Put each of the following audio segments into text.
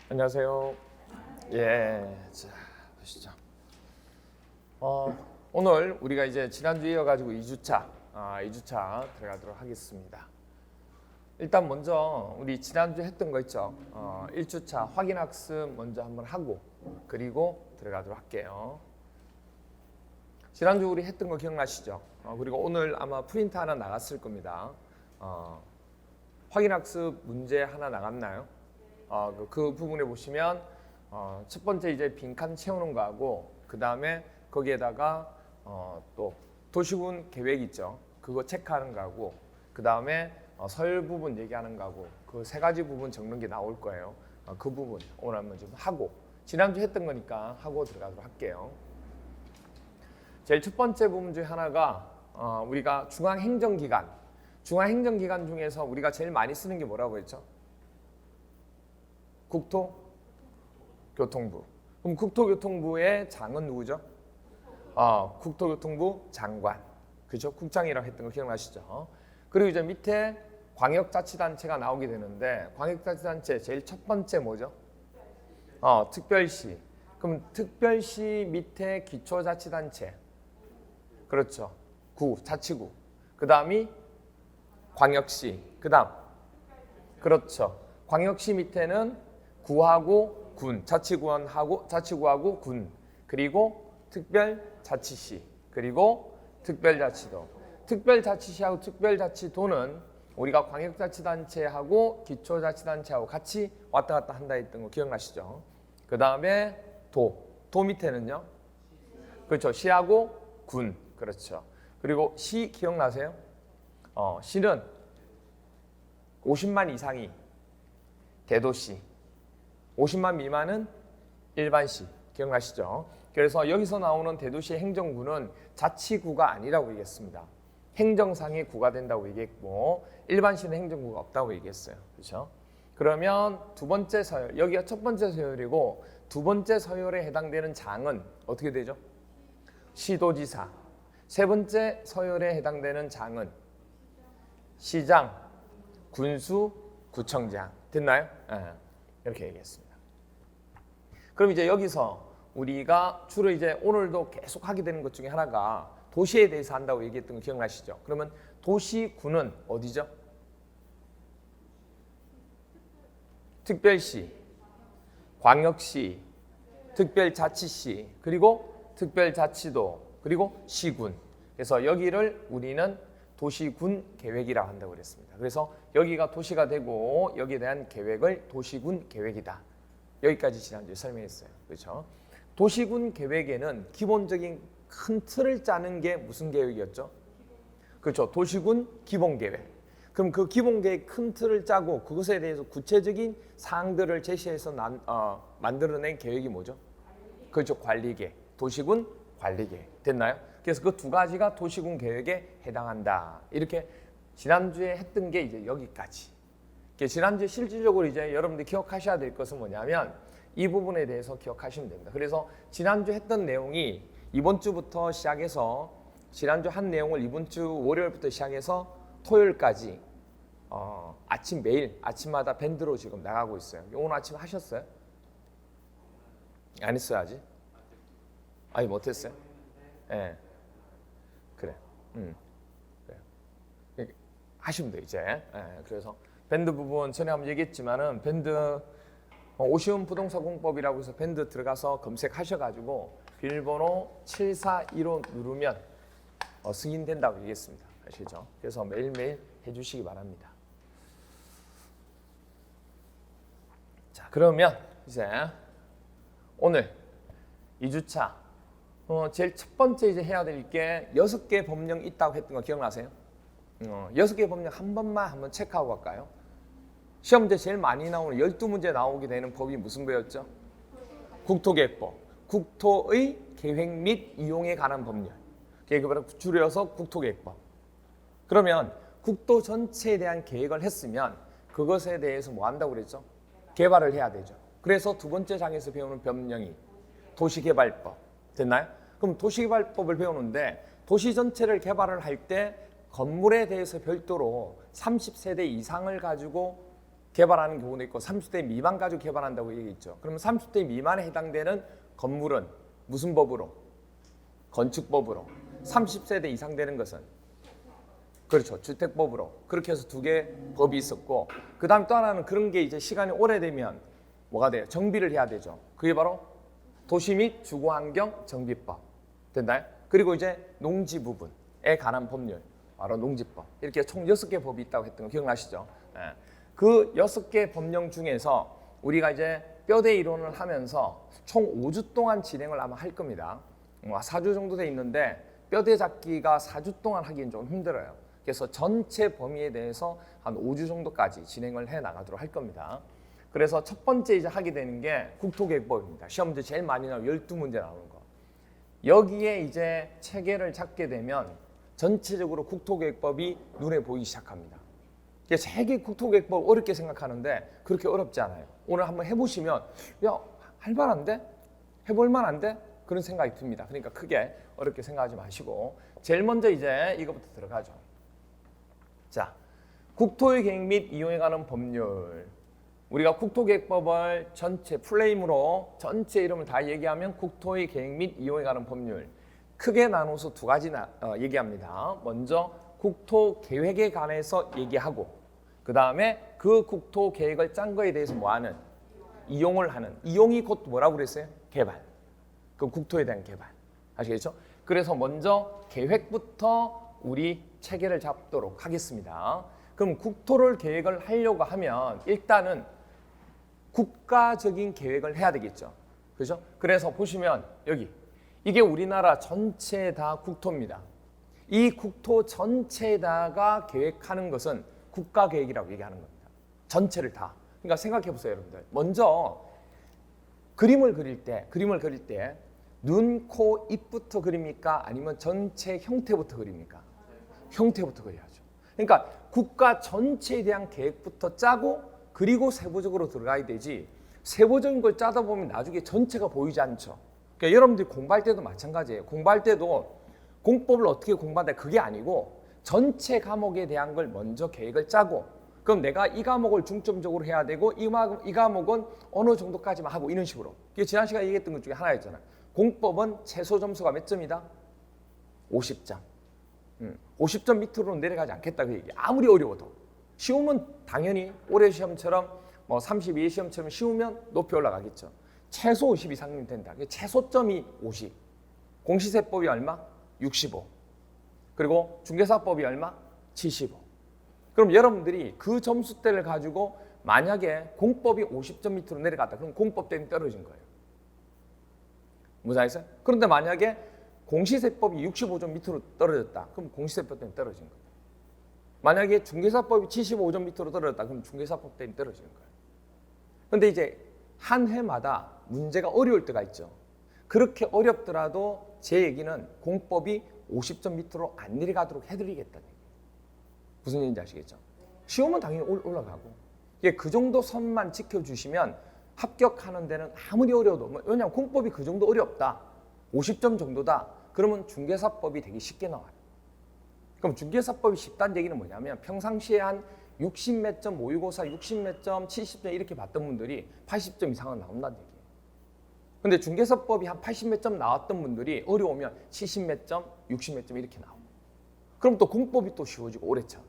안녕하세요. 자 보시죠. 오늘 우리가 이제 지난주에 이어가지고 2주차 들어가도록 하겠습니다. 일단 먼저 우리 지난주에 했던 거 있죠. 1주차 확인학습 먼저 한번 하고 그리고 들어가도록 할게요. 지난주 우리 했던 거 기억나시죠? 그리고 오늘 아마 프린트 하나 나갔을 겁니다. 확인학습 문제 하나 나갔나요? 그 부분에 보시면 첫 번째 이제 빈칸 채우는 거하고 그 다음에 거기에다가 또 도시군 계획 있죠. 그거 체크하는 거하고 그 다음에 서열 부분 얘기하는 거하고 그 세 가지 부분 적는 게 나올 거예요. 그 부분 오늘 한번 좀 하고 지난주 했던 거니까 하고 들어가도록 할게요. 제일 첫 번째 부분 중에 하나가 우리가 중앙행정기관 중에서 우리가 제일 많이 쓰는 게 뭐라고 했죠? 국토교통부. 그럼 국토교통부의 장은 누구죠? 국토교통부 장관. 그죠? 국장이라고 했던 거 기억나시죠? 그리고 이제 밑에 광역자치단체가 나오게 되는데 광역자치단체 제일 첫 번째 뭐죠? 특별시. 그럼 특별시 밑에 기초자치단체. 그렇죠. 자치구. 그 다음이 광역시. 그 다음. 그렇죠. 광역시 밑에는 구하고 군, 자치구하고 군, 그리고 특별자치시, 그리고 특별자치도. 특별자치시하고 특별자치도는 우리가 광역자치단체하고 기초자치단체하고 같이 왔다 갔다 한다 했던 거 기억나시죠? 그 다음에 도 밑에는요? 그렇죠. 시하고 군, 그렇죠. 그리고 시 기억나세요? 시는 50만 이상이 대도시, 50만 미만은 일반시. 기억나시죠? 그래서 여기서 나오는 대도시 행정구는 자치구가 아니라고 얘기했습니다. 행정상의 구가 된다고 얘기했고 일반시는 행정구가 없다고 얘기했어요. 그렇죠? 그러면 두 번째 서열, 여기가 첫 번째 서열이고 두 번째 서열에 해당되는 장은 어떻게 되죠? 시도지사. 세 번째 서열에 해당되는 장은 시장, 군수, 구청장. 됐나요? 이렇게 얘기했습니다. 그럼 이제 여기서 우리가 주로 이제 오늘도 계속 하게 되는 것 중에 하나가 도시에 대해서 한다고 얘기했던 거 기억나시죠? 그러면 도시구는 어디죠? 특별시, 광역시, 특별자치시, 그리고 특별자치도, 그리고 시군. 그래서 여기를 우리는 도시군 계획이라고 한다고 그랬습니다. 그래서 여기가 도시가 되고 여기에 대한 계획을 도시군 계획이다. 여기까지 지난주에 설명했어요. 그렇죠? 도시군 계획에는 기본적인 큰 틀을 짜는 게 무슨 계획이었죠? 그렇죠. 도시군 기본계획. 그럼 그 기본계획 큰 틀을 짜고 그것에 대해서 구체적인 사항들을 제시해서 만들어낸 계획이 뭐죠? 그렇죠. 관리계획. 도시군 관리계획. 됐나요? 그래서 그 두 가지가 도시군 계획에 해당한다. 이렇게 지난주에 했던 게 이제 여기까지. 지난주에 실질적으로 이제 여러분들이 기억하셔야 될 것은 뭐냐면 이 부분에 대해서 기억하시면 됩니다. 그래서 지난주 했던 내용이 이번 주부터 시작해서 지난주 한 내용을 이번 주 월요일부터 시작해서 토요일까지 매일 아침마다 밴드로 지금 나가고 있어요. 오늘 아침 하셨어요? 안 했어요 아직? 아니 못했어요? 예. 그래. 그래. 하시면 돼요 이제. 그래서 밴드 부분 전에 한번 얘기했지만은 밴드 오시훈 부동산 공법이라고 해서 밴드 들어가서 검색하셔가지고 비밀번호 742로 누르면 승인된다고 얘기했습니다. 아시죠? 그래서 매일매일 해주시기 바랍니다. 자, 그러면 이제 오늘 2주차 제일 첫 번째 이제 해야 될 게 6개 법령 있다고 했던 거 기억나세요? 6개 법령 한번 체크하고 갈까요? 시험 문제 제일 많이 나오는 12문제 나오게 되는 법이 무슨 법이었죠? 국토계획법. 국토의 계획 및 이용에 관한 법률. 계획을 줄여서 국토계획법. 그러면 국토 전체에 대한 계획을 했으면 그것에 대해서 뭐 한다고 그랬죠? 개발을 해야 되죠. 그래서 두 번째 장에서 배우는 법령이 도시개발법. 됐나요? 그럼 도시개발법을 배우는데 도시 전체를 개발을 할 때 건물에 대해서 별도로 30세대 이상을 가지고 개발하는 경우도 있고 30대 미만 가지고 개발한다고 얘기했죠. 그러면 30대 미만에 해당되는 건물은 무슨 법으로? 건축법으로. 30세대 이상 되는 것은 그렇죠. 주택법으로. 그렇게 해서 두 개 법이 있었고, 그 다음 또 하나는 그런 게 이제 시간이 오래되면 뭐가 돼요? 정비를 해야 되죠. 그게 바로 도시 및 주거환경 정비법. 됐나요? 그리고 이제 농지 부분에 관한 법률, 바로 농지법. 이렇게 총 6개 법이 있다고 했던 거 기억나시죠? 네. 그 6개 법령 중에서 우리가 이제 뼈대 이론을 하면서 총 5주 동안 진행을 아마 할 겁니다. 4주 정도 돼 있는데 뼈대 잡기가 4주 동안 하기는 좀 힘들어요. 그래서 전체 범위에 대해서 한 5주 정도까지 진행을 해 나가도록 할 겁니다. 그래서 첫 번째 이제 하게 되는 게 국토계획법입니다. 시험 문제 제일 많이 나오는 12문제 나오는 거. 여기에 이제 체계를 잡게 되면 전체적으로 국토계획법이 눈에 보이기 시작합니다. 세계 국토계획법 어렵게 생각하는데 그렇게 어렵지 않아요. 오늘 한번 해보시면 야, 할만한데? 해볼 만한데? 그런 생각이 듭니다. 그러니까 크게 어렵게 생각하지 마시고 제일 먼저 이제 이거부터 들어가죠. 자, 국토의 계획 및 이용에 관한 법률. 우리가 국토계획법을 전체 플레임으로 전체 이름을 다 얘기하면 국토의 계획 및 이용에 관한 법률. 크게 나눠서 두 가지 얘기합니다. 먼저 국토계획에 관해서 얘기하고 그 다음에 그 국토계획을 짠 거에 대해서 뭐하는? 이용을 하는. 이용이 곧 뭐라고 그랬어요? 개발. 그 국토에 대한 개발. 아시겠죠? 그래서 먼저 계획부터 우리 체계를 잡도록 하겠습니다. 그럼 국토를 계획을 하려고 하면 일단은 국가적인 계획을 해야 되겠죠. 그죠? 그래서 보시면 여기 이게 우리나라 전체 다 국토입니다. 이 국토 전체에다가 계획하는 것은 국가계획이라고 얘기하는 겁니다. 전체를 다. 그러니까 생각해 보세요, 여러분들. 먼저 그림을 그릴 때 눈, 코, 입부터 그립니까? 아니면 전체 형태부터 그립니까? 형태부터 그려야죠. 그러니까 국가 전체에 대한 계획부터 짜고 그리고 세부적으로 들어가야 되지 세부적인 걸 짜다 보면 나중에 전체가 보이지 않죠. 그러니까 여러분들이 공부할 때도 마찬가지예요. 공부할 때도 공법을 어떻게 공부한다 그게 아니고 전체 과목에 대한 걸 먼저 계획을 짜고 그럼 내가 이 과목을 중점적으로 해야 되고 이 과목은 어느 정도까지만 하고 이런 식으로. 이게 지난 시간에 얘기했던 것 중에 하나였잖아요. 공법은 최소 점수가 몇 점이다? 50점. 50점 밑으로 내려가지 않겠다 그 얘기. 아무리 어려워도. 쉬우면 당연히 올해 시험처럼 뭐 32회 시험처럼 쉬우면 높이 올라가겠죠. 최소 50 이상이면 된다. 최소점이 50. 공시세법이 얼마? 65. 그리고 중개사법이 얼마? 75. 그럼 여러분들이 그 점수대를 가지고 만약에 공법이 50점 밑으로 내려갔다. 그럼 공법 때문에 떨어진 거예요. 무슨 말이세요? 그런데 만약에 공시세법이 65점 밑으로 떨어졌다. 그럼 공시세법 때문에 떨어진 거예요. 만약에 중개사법이 75점 밑으로 떨어졌다. 그럼 중개사법 때문에 떨어지는 거예요. 그런데 이제 한 해마다 문제가 어려울 때가 있죠. 그렇게 어렵더라도 제 얘기는 공법이 50점 밑으로 안 내려가도록 해드리겠다는 얘기예요. 무슨 얘기인지 아시겠죠? 시험은 당연히 올라가고 그 정도 선만 지켜주시면 합격하는 데는 아무리 어려워도 왜냐하면 공법이 그 정도 어렵다. 50점 정도다. 그러면 중개사법이 되게 쉽게 나와요. 그럼 중개사법이 쉽다는 얘기는 뭐냐면 평상시에 한 60 몇 점, 모의고사 60 몇 점, 70점 이렇게 봤던 분들이 80점 이상은 나온다는 얘기예요. 근데 중개사법이 한 80 몇 점 나왔던 분들이 어려우면 70 몇 점, 60 몇 점 이렇게 나오고 그럼 또 공법이 또 쉬워지고 오래 쳐.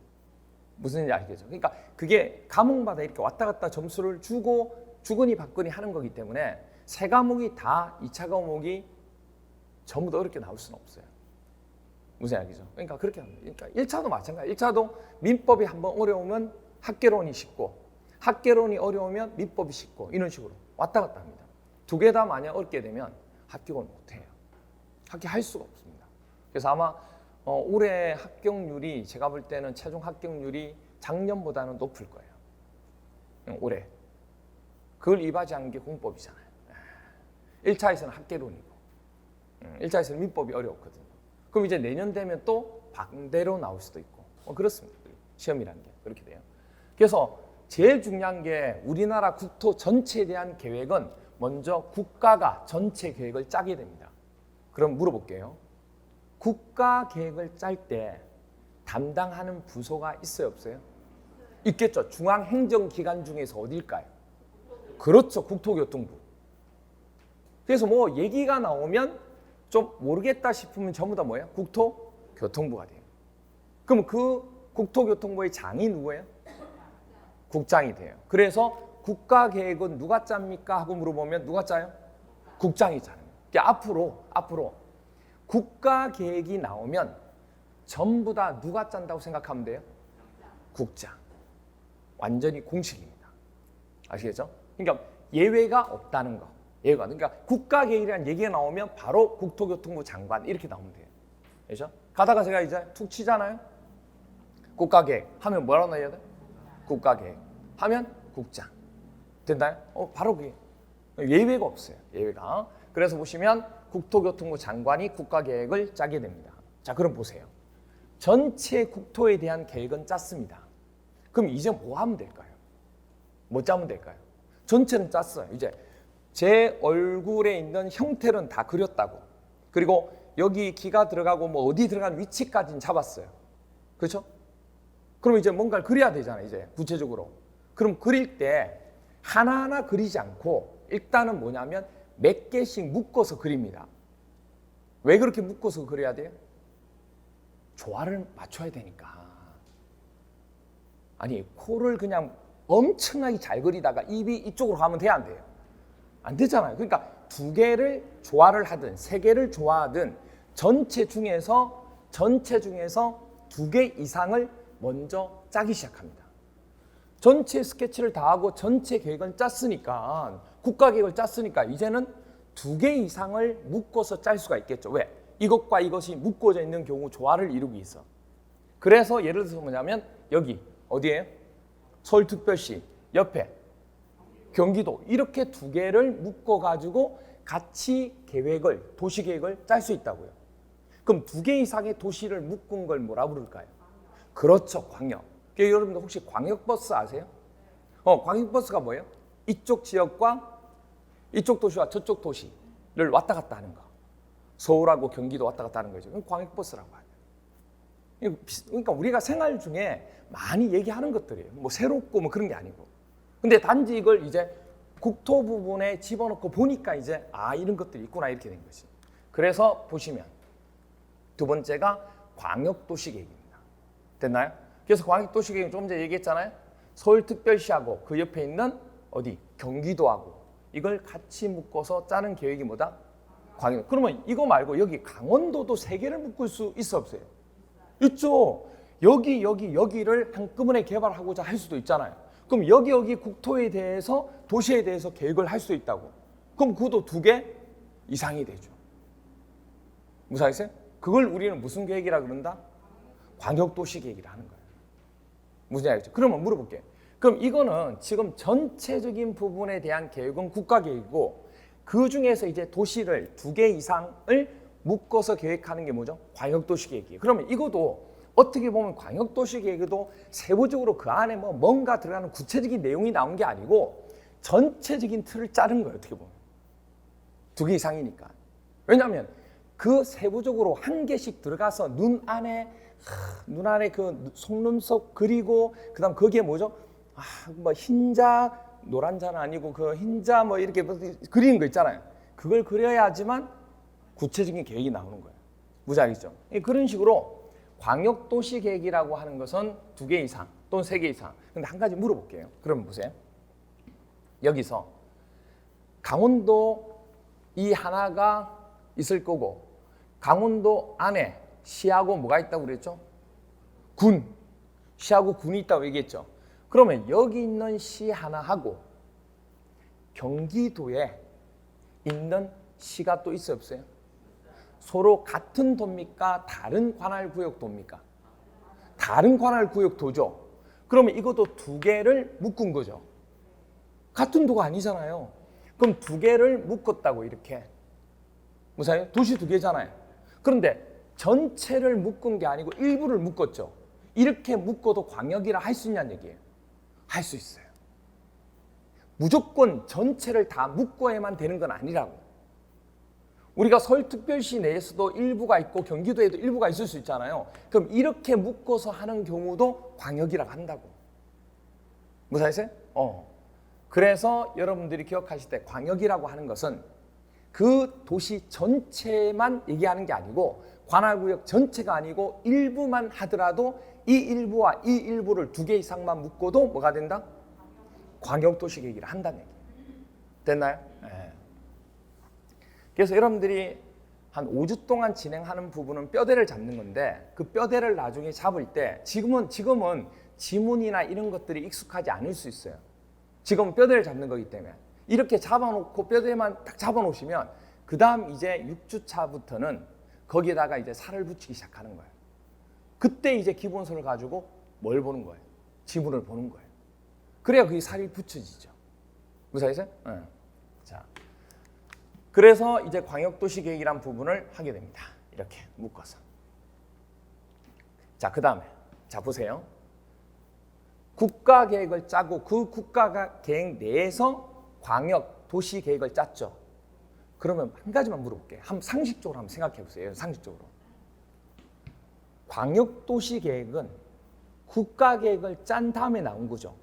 무슨 얘기인지 아시겠죠? 그러니까 그게 과목마다 이렇게 왔다 갔다 점수를 주고 주거니 받거니 하는 거기 때문에 세 과목이 다 2차 과목이 전부 다 어렵게 나올 수는 없어요. 무슨 얘기죠? 그러니까 그렇게 합니다. 그러니까 1차도 마찬가지예요. 1차도 민법이 한번 어려우면 학개론이 쉽고 학개론이 어려우면 민법이 쉽고 이런 식으로 왔다 갔다 합니다. 두 개 다 만약 어렵게 되면 합격을 못해요. 합격할 수가 없습니다. 그래서 아마 올해 합격률이 제가 볼 때는 최종 합격률이 작년보다는 높을 거예요. 올해. 그걸 이바지한 게 공법이잖아요. 1차에서는 학개론이고 1차에서는 민법이 어려웠거든요. 그럼 이제 내년 되면 또 반대로 나올 수도 있고 그렇습니다. 시험이라는 게 그렇게 돼요. 그래서 제일 중요한 게 우리나라 국토 전체에 대한 계획은 먼저 국가가 전체 계획을 짜게 됩니다. 그럼 물어볼게요. 국가 계획을 짤 때 담당하는 부서가 있어요, 없어요? 있겠죠. 중앙행정기관 중에서 어딜까요? 그렇죠. 국토교통부. 그래서 뭐 얘기가 나오면 좀 모르겠다 싶으면 전부 다 뭐예요? 국토교통부가 돼요. 그럼 그 국토교통부의 장이 누구예요? 국장이 돼요. 그래서 국가계획은 누가 짭니까? 하고 물어보면 누가 짜요? 국장이 짜요. 그러니까 앞으로 국가계획이 나오면 전부 다 누가 짠다고 생각하면 돼요? 국장. 완전히 공식입니다. 아시겠죠? 그러니까 예외가 없다는 거. 예외가. 그러니까 국가계획이라는 얘기가 나오면 바로 국토교통부 장관 이렇게 나오면 돼요. 그렇죠? 가다가 제가 이제 툭 치잖아요. 국가계획 하면 뭐라고 나와야 돼? 국가계획 하면 국장. 됐나요? 바로 그게 예외가 없어요. 예외가. 그래서 보시면 국토교통부 장관이 국가계획을 짜게 됩니다. 자, 그럼 보세요. 전체 국토에 대한 계획은 짰습니다. 그럼 이제 뭐 하면 될까요? 뭐 짜면 될까요? 전체는 짰어요. 이제 제 얼굴에 있는 형태는 다 그렸다고. 그리고 여기 기가 들어가고 뭐 어디 들어가는 위치까지는 잡았어요. 그렇죠? 그럼 이제 뭔가를 그려야 되잖아요. 이제 구체적으로. 그럼 그릴 때 하나하나 그리지 않고 일단은 뭐냐면 몇 개씩 묶어서 그립니다. 왜 그렇게 묶어서 그려야 돼요? 조화를 맞춰야 되니까. 아니 코를 그냥 엄청나게 잘 그리다가 입이 이쪽으로 가면 돼야 안 돼요? 안 되잖아요. 그러니까 두 개를 조화를 하든 세 개를 조화하든 전체 중에서 두 개 이상을 먼저 짜기 시작합니다. 전체 스케치를 다 하고 전체 계획을 짰으니까 국가계획을 짰으니까 이제는 두 개 이상을 묶어서 짤 수가 있겠죠. 왜? 이것과 이것이 묶어져 있는 경우 조화를 이루기 위해서. 그래서 예를 들어서 뭐냐면 여기 어디예요? 서울특별시 옆에 경기도 이렇게 두 개를 묶어가지고 같이 계획을 도시계획을 짤 수 있다고요. 그럼 두 개 이상의 도시를 묶은 걸 뭐라 부를까요? 그렇죠. 광역. 그러니까 여러분들 혹시 광역버스 아세요? 광역버스가 뭐예요? 이쪽 지역과 이쪽 도시와 저쪽 도시를 왔다 갔다 하는 거. 서울하고 경기도 왔다 갔다 하는 거죠. 그럼 광역버스라고 하죠. 그러니까 우리가 생활 중에 많이 얘기하는 것들이에요. 뭐 새롭고 뭐 그런 게 아니고. 근데 단지 이걸 이제 국토 부분에 집어넣고 보니까 이제 이런 것들이 있구나 이렇게 된 거지. 그래서 보시면 두 번째가 광역도시계획입니다. 됐나요? 그래서 광역도시계획 조금 전에 얘기했잖아요. 서울특별시하고 그 옆에 있는 어디? 경기도하고 이걸 같이 묶어서 짜는 계획이 뭐다? 광역. 그러면 이거 말고 여기 강원도도 세 개를 묶을 수 있어 없어요? 있죠. 여기를 한꺼번에 개발하고자 할 수도 있잖아요. 그럼 여기 국토에 대해서 도시에 대해서 계획을 할 수도 있다고. 그럼 그것도 두 개 이상이 되죠. 무슨 알겠어요? 그걸 우리는 무슨 계획이라 그런다? 광역도시 계획이라 하는 거예요. 무슨 알겠죠? 그러면 물어볼게요. 그럼 이거는 지금 전체적인 부분에 대한 계획은 국가계획이고 그 중에서 이제 도시를 두 개 이상을 묶어서 계획하는 게 뭐죠? 광역도시 계획이에요. 그러면 이것도 어떻게 보면 광역도시 계획도 세부적으로 그 안에 뭐 뭔가 들어가는 구체적인 내용이 나온 게 아니고 전체적인 틀을 짜는 거예요. 어떻게 보면 두 개 이상이니까. 왜냐하면 그 세부적으로 한 개씩 들어가서 눈 안에 그 속눈썹 그리고 그다음 거기에 뭐죠? 뭐 흰자 노란자는 아니고 그 흰자 뭐 이렇게 그리는 거 있잖아요. 그걸 그려야지만 구체적인 계획이 나오는 거예요. 무슨 알겠죠? 그런 식으로 광역도시 계획이라고 하는 것은 두 개 이상 또는 세 개 이상. 근데 한 가지 물어볼게요. 그러면 보세요. 여기서 강원도 이 하나가 있을 거고 강원도 안에 시하고 뭐가 있다고 그랬죠? 군. 시하고 군이 있다고 얘기했죠. 그러면 여기 있는 시 하나하고 경기도에 있는 시가 또 있어요, 없어요? 서로 같은 도입니까? 다른 관할구역 도입니까? 다른 관할구역 도죠. 그러면 이것도 두 개를 묶은 거죠. 같은 도가 아니잖아요. 그럼 두 개를 묶었다고 이렇게. 무사해요? 도시 두 개잖아요. 그런데 전체를 묶은 게 아니고 일부를 묶었죠. 이렇게 묶어도 광역이라 할 수 있냐는 얘기예요. 할 수 있어요. 무조건 전체를 다 묶어야만 되는 건 아니라고. 우리가 서울특별시 내에서도 일부가 있고 경기도에도 일부가 있을 수 있잖아요. 그럼 이렇게 묶어서 하는 경우도 광역이라고 한다고. 무슨 말이세요? 그래서 여러분들이 기억하실 때 광역이라고 하는 것은 그 도시 전체만 얘기하는 게 아니고 관할구역 전체가 아니고 일부만 하더라도 이 일부와 이 일부를 두 개 이상만 묶어도 뭐가 된다? 광역도시 계획을 한다는 얘기. 됐나요? 네. 그래서 여러분들이 한 5주 동안 진행하는 부분은 뼈대를 잡는 건데 그 뼈대를 나중에 잡을 때 지금은 지문이나 이런 것들이 익숙하지 않을 수 있어요. 지금은 뼈대를 잡는 거기 때문에 이렇게 잡아놓고 뼈대만 딱 잡아놓으시면 그 다음 이제 6주차부터는 거기에다가 이제 살을 붙이기 시작하는 거예요. 그때 이제 기본서를 가지고 뭘 보는 거예요? 지문을 보는 거예요. 그래야 그게 살이 붙여지죠. 무슨 말이세요? 네. 자, 그래서 이제 광역도시계획이란 부분을 하게 됩니다. 이렇게 묶어서. 자, 그 다음에 자 보세요. 국가계획을 짜고 그 국가계획 내에서 광역도시계획을 짰죠. 그러면 한 가지만 물어볼게요. 상식적으로 한번 생각해 보세요. 상식적으로. 광역도시계획은 국가계획을 짠 다음에 나온 거죠.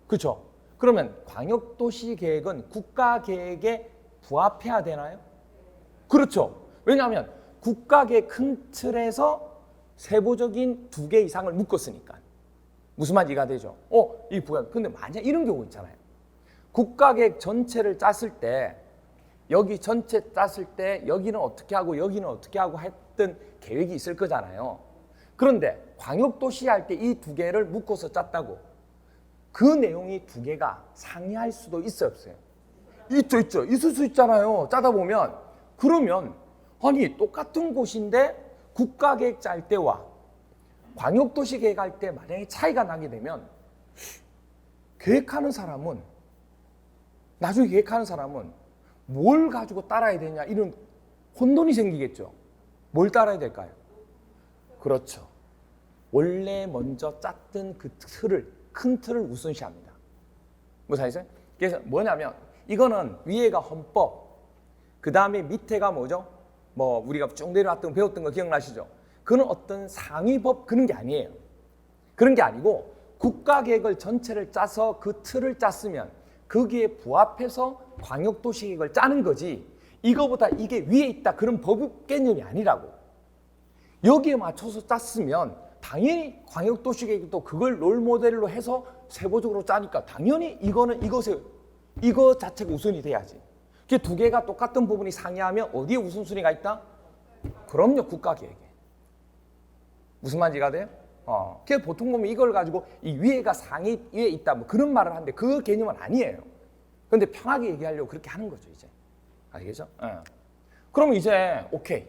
그렇죠? 그러면 광역도시계획은 국가계획에 부합해야 되나요? 그렇죠. 왜냐하면 국가계획 큰 틀에서 세부적인 2개 이상을 묶었으니까. 무슨 말인지 이해가 되죠? 이 부합. 근데 만약 이런 경우 있잖아요. 국가계획 전체를 짰을 때 여기 전체 짰을 때 여기는 어떻게 하고 여기는 어떻게 하고 했던 계획이 있을 거잖아요. 그런데 광역도시 할 때 이 2개를 묶어서 짰다고 그 내용이 2개가 상이할 수도 있어요, 없어요? 있죠. 있을 수 있잖아요. 짜다 보면. 그러면 아니 똑같은 곳인데 국가계획 짤 때와 광역도시 계획할 때 만약에 차이가 나게 되면 나중에 계획하는 사람은 뭘 가지고 따라야 되냐 이런 혼돈이 생기겠죠. 뭘 따라야 될까요? 그렇죠. 원래 먼저 짰던 그 큰 틀을 우선시합니다. 무슨 말이세요? 그래서 뭐냐면 이거는 위에가 헌법, 그 다음에 밑에가 뭐죠? 우리가 쭉 내려왔던 배웠던 거 기억나시죠? 그건 어떤 상위법 그런 게 아니에요. 그런 게 아니고 국가계획을 전체를 짜서 그 틀을 짰으면 거기에 부합해서 광역도시계획을 짜는 거지 이거보다 이게 위에 있다 그런 법 개념이 아니라고. 여기에 맞춰서 짰으면 당연히 광역도시계획도 그걸 롤모델로 해서 세부적으로 짜니까 당연히 이거 자체가 우선이 돼야지. 그 2개가 똑같은 부분이 상이하면 어디에 우선순위가 있다? 그럼요, 국가계획에. 무슨 말인지 이해가 돼요? 그래서 보통 보면 이걸 가지고 이 위에가 상위 위에 있다 뭐 그런 말을 하는데 그 개념은 아니에요. 그런데 편하게 얘기하려고 그렇게 하는 거죠, 이제. 알겠죠? 그럼 이제 오케이.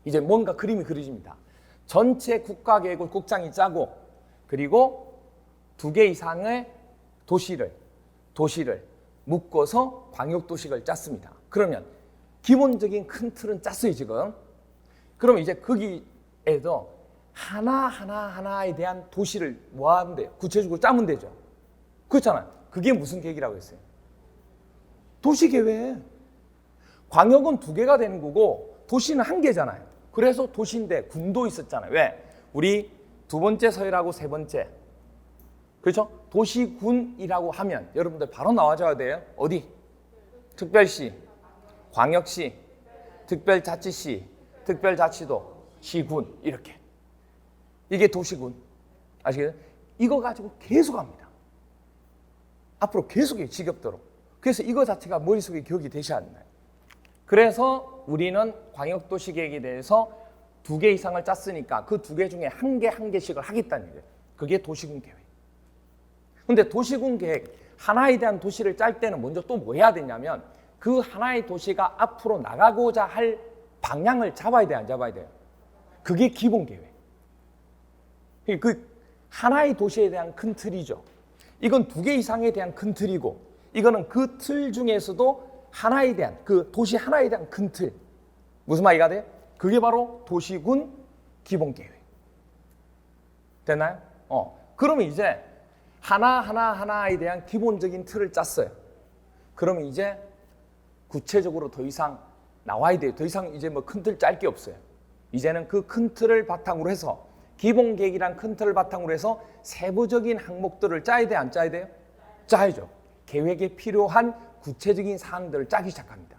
이제 뭔가 그림이 그려집니다. 전체 국가계획을 국장이 짜고 그리고 2개 이상의 도시를 묶어서 광역도시를 짰습니다. 그러면 기본적인 큰 틀은 짰어요, 지금. 그러면 이제 거기에서 하나에 대한 도시를 뭐 하면 돼요? 구체적으로 짜면 되죠. 그렇잖아요. 그게 무슨 계획이라고 했어요? 도시계획. 광역은 2개가 되는 거고 도시는 1개잖아요. 그래서 도시인데 군도 있었잖아요. 왜? 우리 2번째 서열하고 3번째. 그렇죠? 도시군이라고 하면 여러분들 바로 나와줘야 돼요. 어디? 특별시, 광역시, 특별자치시, 특별자치도, 시군 이렇게. 이게 도시군. 아시겠어요? 이거 가지고 계속 합니다. 앞으로 계속해요. 지겹도록. 그래서 이거 자체가 머릿속에 기억이 되셔야 한다. 그래서 우리는 광역도시계획에 대해서 2개 이상을 짰으니까 그 2개 중에 한 개씩을 하겠다는 얘기예요. 그게 도시군 계획. 근데 도시군 계획, 하나에 대한 도시를 짤 때는 먼저 또 뭐 해야 되냐면 그 하나의 도시가 앞으로 나가고자 할 방향을 잡아야 돼, 안 잡아야 돼요? 그게 기본 계획. 그 하나의 도시에 대한 큰 틀이죠. 이건 2개 이상에 대한 큰 틀이고 이거는 그 틀 중에서도 하나에 대한 그 도시 하나에 대한 큰 틀. 무슨 말이가 돼요? 그게 바로 도시군 기본 계획. 됐나요? 그러면 이제 하나에 대한 기본적인 틀을 짰어요. 그러면 이제 구체적으로 더 이상 나와야 돼요. 더 이상 이제 뭐 큰 틀 짤 게 없어요. 이제는 그 큰 틀을 바탕으로 해서 기본 계획이란 큰 틀을 바탕으로 해서 세부적인 항목들을 짜야 돼, 안 짜야 돼요? 짜야죠. 계획에 필요한 구체적인 사항들을 짜기 시작합니다.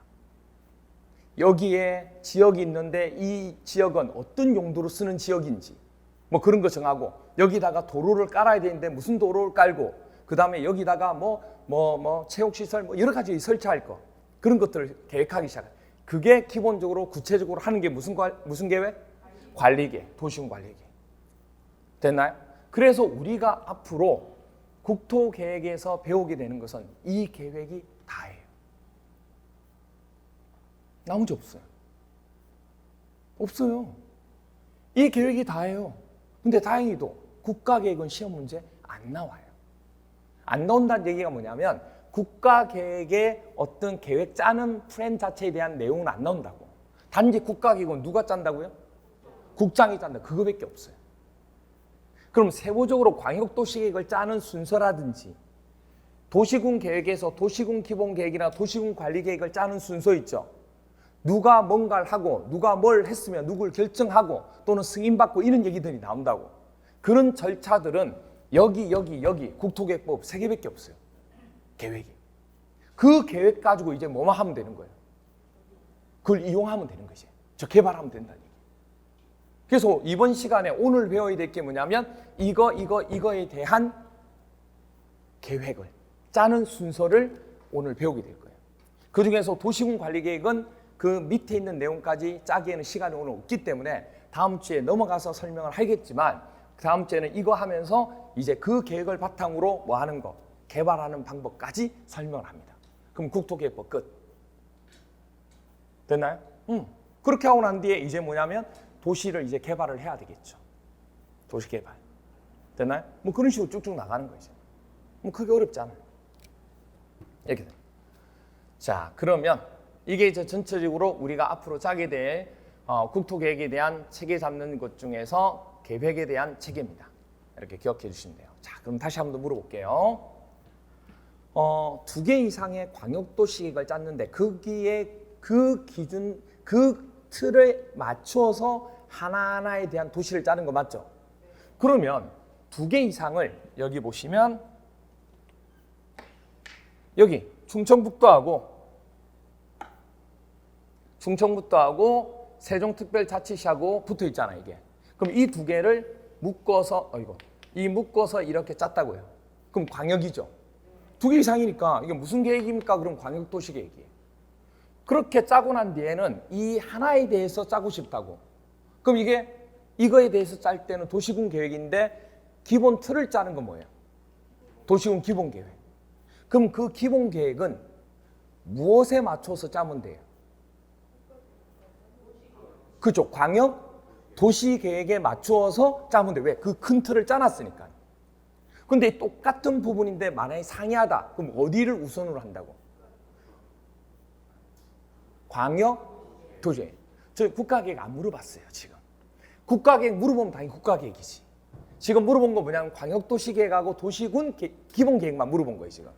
여기에 지역이 있는데 이 지역은 어떤 용도로 쓰는 지역인지 뭐 그런 거 정하고, 여기다가 도로를 깔아야 되는데 무슨 도로를 깔고, 그 다음에 여기다가 체육시설 여러 가지 설치할 거, 그런 것들을 계획하기 시작해요. 그게 기본적으로 구체적으로 하는 게 무슨 계획? 관리계획, 도시군 관리계획. 됐나요? 그래서 우리가 앞으로 국토계획에서 배우게 되는 것은 이 계획이 다예요. 나머지 없어요. 없어요. 이 계획이 다예요. 근데 다행히도 국가계획은 시험 문제 안 나와요. 안 나온다는 얘기가 뭐냐면 국가계획의 어떤 계획 짜는 플랜 자체에 대한 내용은 안 나온다고. 단지 국가계획은 누가 짠다고요? 국장이 짠다. 그거밖에 없어요. 그럼 세부적으로 광역도시계획을 짜는 순서라든지 도시군 계획에서 도시군 기본계획이나 도시군 관리계획을 짜는 순서 있죠. 누가 뭔가를 하고 누가 뭘 했으면 누굴 결정하고 또는 승인받고 이런 얘기들이 나온다고. 그런 절차들은 여기 국토계획법 3개밖에 없어요. 계획이. 그 계획 가지고 이제 뭐만 하면 되는 거예요. 그걸 이용하면 되는 거지. 저 개발하면 된다는 얘기. 그래서 이번 시간에 오늘 배워야 될 게 뭐냐면 이거에 대한 계획을 짜는 순서를 오늘 배우게 될 거예요. 그중에서 도시군 관리계획은 그 밑에 있는 내용까지 짜기에는 시간이 오늘 없기 때문에 다음 주에 넘어가서 설명을 하겠지만, 다음 주에는 이거 하면서 이제 그 계획을 바탕으로 뭐 하는 거, 개발하는 방법까지 설명을 합니다. 그럼 국토계획법 끝. 됐나요? 그렇게 하고 난 뒤에 이제 뭐냐면 도시를 이제 개발을 해야 되겠죠. 도시 개발. 됐나요? 뭐 그런 식으로 쭉쭉 나가는 거죠. 뭐 크게 어렵지 않아요. 이렇게 됩니다. 자, 그러면 이게 이제 전체적으로 우리가 앞으로 짜게 될 국토계획에 대한 체계 잡는 것 중에서 계획에 대한 체계입니다. 이렇게 기억해 주시면 돼요. 자, 그럼 다시 한번 더 물어볼게요. 2개 이상의 광역도시계획을 짰는데 거기에 그 기준, 그 틀에 맞춰서 하나하나에 대한 도시를 짜는 거 맞죠? 그러면 2개 이상을 여기 보시면 여기 충청북도하고 세종특별자치시하고 붙어 있잖아요, 이게. 그럼 이 2개를 묶어서 묶어서 이렇게 짰다고요. 그럼 광역이죠. 2개 이상이니까 이게 무슨 계획입니까? 그럼 광역도시계획이에요. 그렇게 짜고 난 뒤에는 이 하나에 대해서 짜고 싶다고. 그럼 이거에 대해서 짤 때는 도시군 계획인데 기본 틀을 짜는 건 뭐예요? 도시군 기본 계획. 그럼 그 기본 계획은 무엇에 맞춰서 짜면 돼요? 그죠? 광역 도시 계획에 맞추어서 짜면 돼. 왜? 그 큰 틀을 짜놨으니까. 근데 똑같은 부분인데 만약에 상이하다. 그럼 어디를 우선으로 한다고? 광역 도시. 저 국가계획 안 물어봤어요, 지금. 국가계획 물어보면 당연히 국가계획이지. 지금 물어본 거 뭐냐면 광역도시계획하고 도시군 기본 계획만 물어본 거예요, 지금.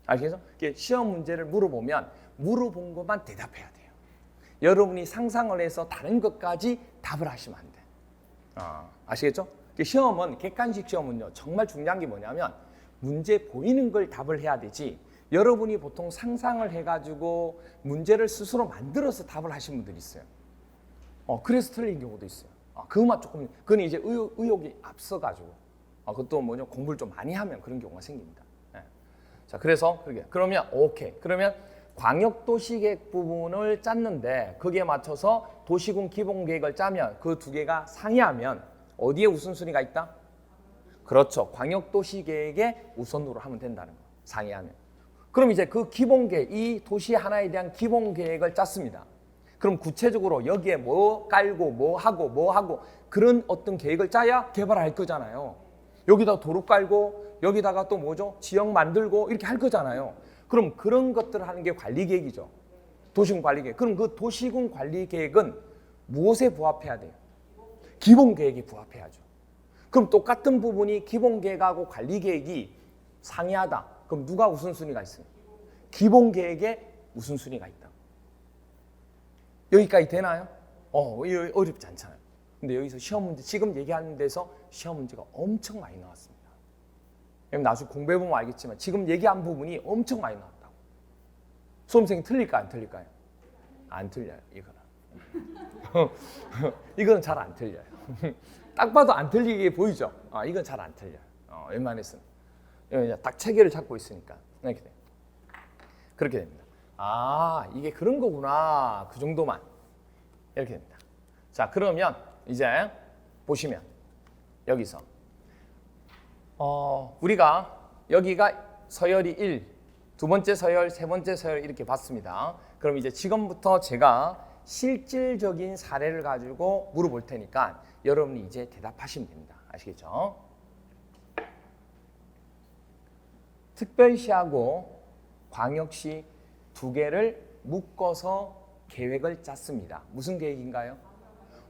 아시겠죠? 시험 문제를 물어보면 물어본 것만 대답해야 돼요. 여러분이 상상을 해서 다른 것까지 답을 하시면 안 돼. 아시겠죠? 시험은, 객관식 시험은요, 정말 중요한 게 뭐냐면 문제 보이는 걸 답을 해야 되지, 여러분이 보통 상상을 해가지고 문제를 스스로 만들어서 답을 하신 분들이 있어요. 그래서 틀린 경우도 있어요. 그것만 조금, 그건 이제 의욕이 앞서가지고, 그것도 공부를 좀 많이 하면 그런 경우가 생깁니다. 네. 자, 그래서 그러면 오케이. 그러면 광역도시계획 부분을 짰는데 거기에 맞춰서 도시군 기본계획을 짜면 그 2개가 상이하면 어디에 우선순위가 있다? 그렇죠. 광역도시계획에 우선으로 하면 된다는 거. 상이하면. 그럼 이제 그 기본계획, 이 도시 하나에 대한 기본계획을 짰습니다. 그럼 구체적으로 여기에 뭐 깔고 뭐 하고 그런 어떤 계획을 짜야 개발할 거잖아요. 여기다 도로 깔고 여기다가 또 지역 만들고 이렇게 할 거잖아요. 그럼 그런 것들을 하는 게 관리계획이죠. 도시군 관리계획. 그럼 그 도시군 관리계획은 무엇에 부합해야 돼요? 기본계획에 부합해야죠. 그럼 똑같은 부분이 기본계획하고 관리계획이 상이하다. 그럼 누가 우선순위가 있어요? 기본계획에 우선순위가 있다. 여기까지 되나요? 어렵지 않잖아요. 근데 여기서 시험 문제 지금 얘기하는 데서 시험 문제가 엄청 많이 나왔습니다. 나중에 공부해보면 알겠지만 지금 얘기한 부분이 엄청 많이 나왔다고. 수험생이 틀릴까 안 틀릴까요? 안 틀려요. 이거는. 이거는 잘 안 틀려요. 딱 봐도 안 틀리게 보이죠? 이건 잘 안 틀려요. 웬만해서는. 딱 체계를 잡고 있으니까. 이렇게 돼요. 그렇게 됩니다. 이게 그런 거구나. 그 정도만. 이렇게 됩니다. 자, 그러면 이제 보시면 여기서 우리가 여기가 서열이 1, 두 번째 서열, 세 번째 서열 이렇게 봤습니다. 그럼 이제 지금부터 제가 실질적인 사례를 가지고 물어볼 테니까 여러분이 이제 대답하시면 됩니다. 아시겠죠? 특별시하고 광역시 두 개를 묶어서 계획을 짰습니다. 무슨 계획인가요?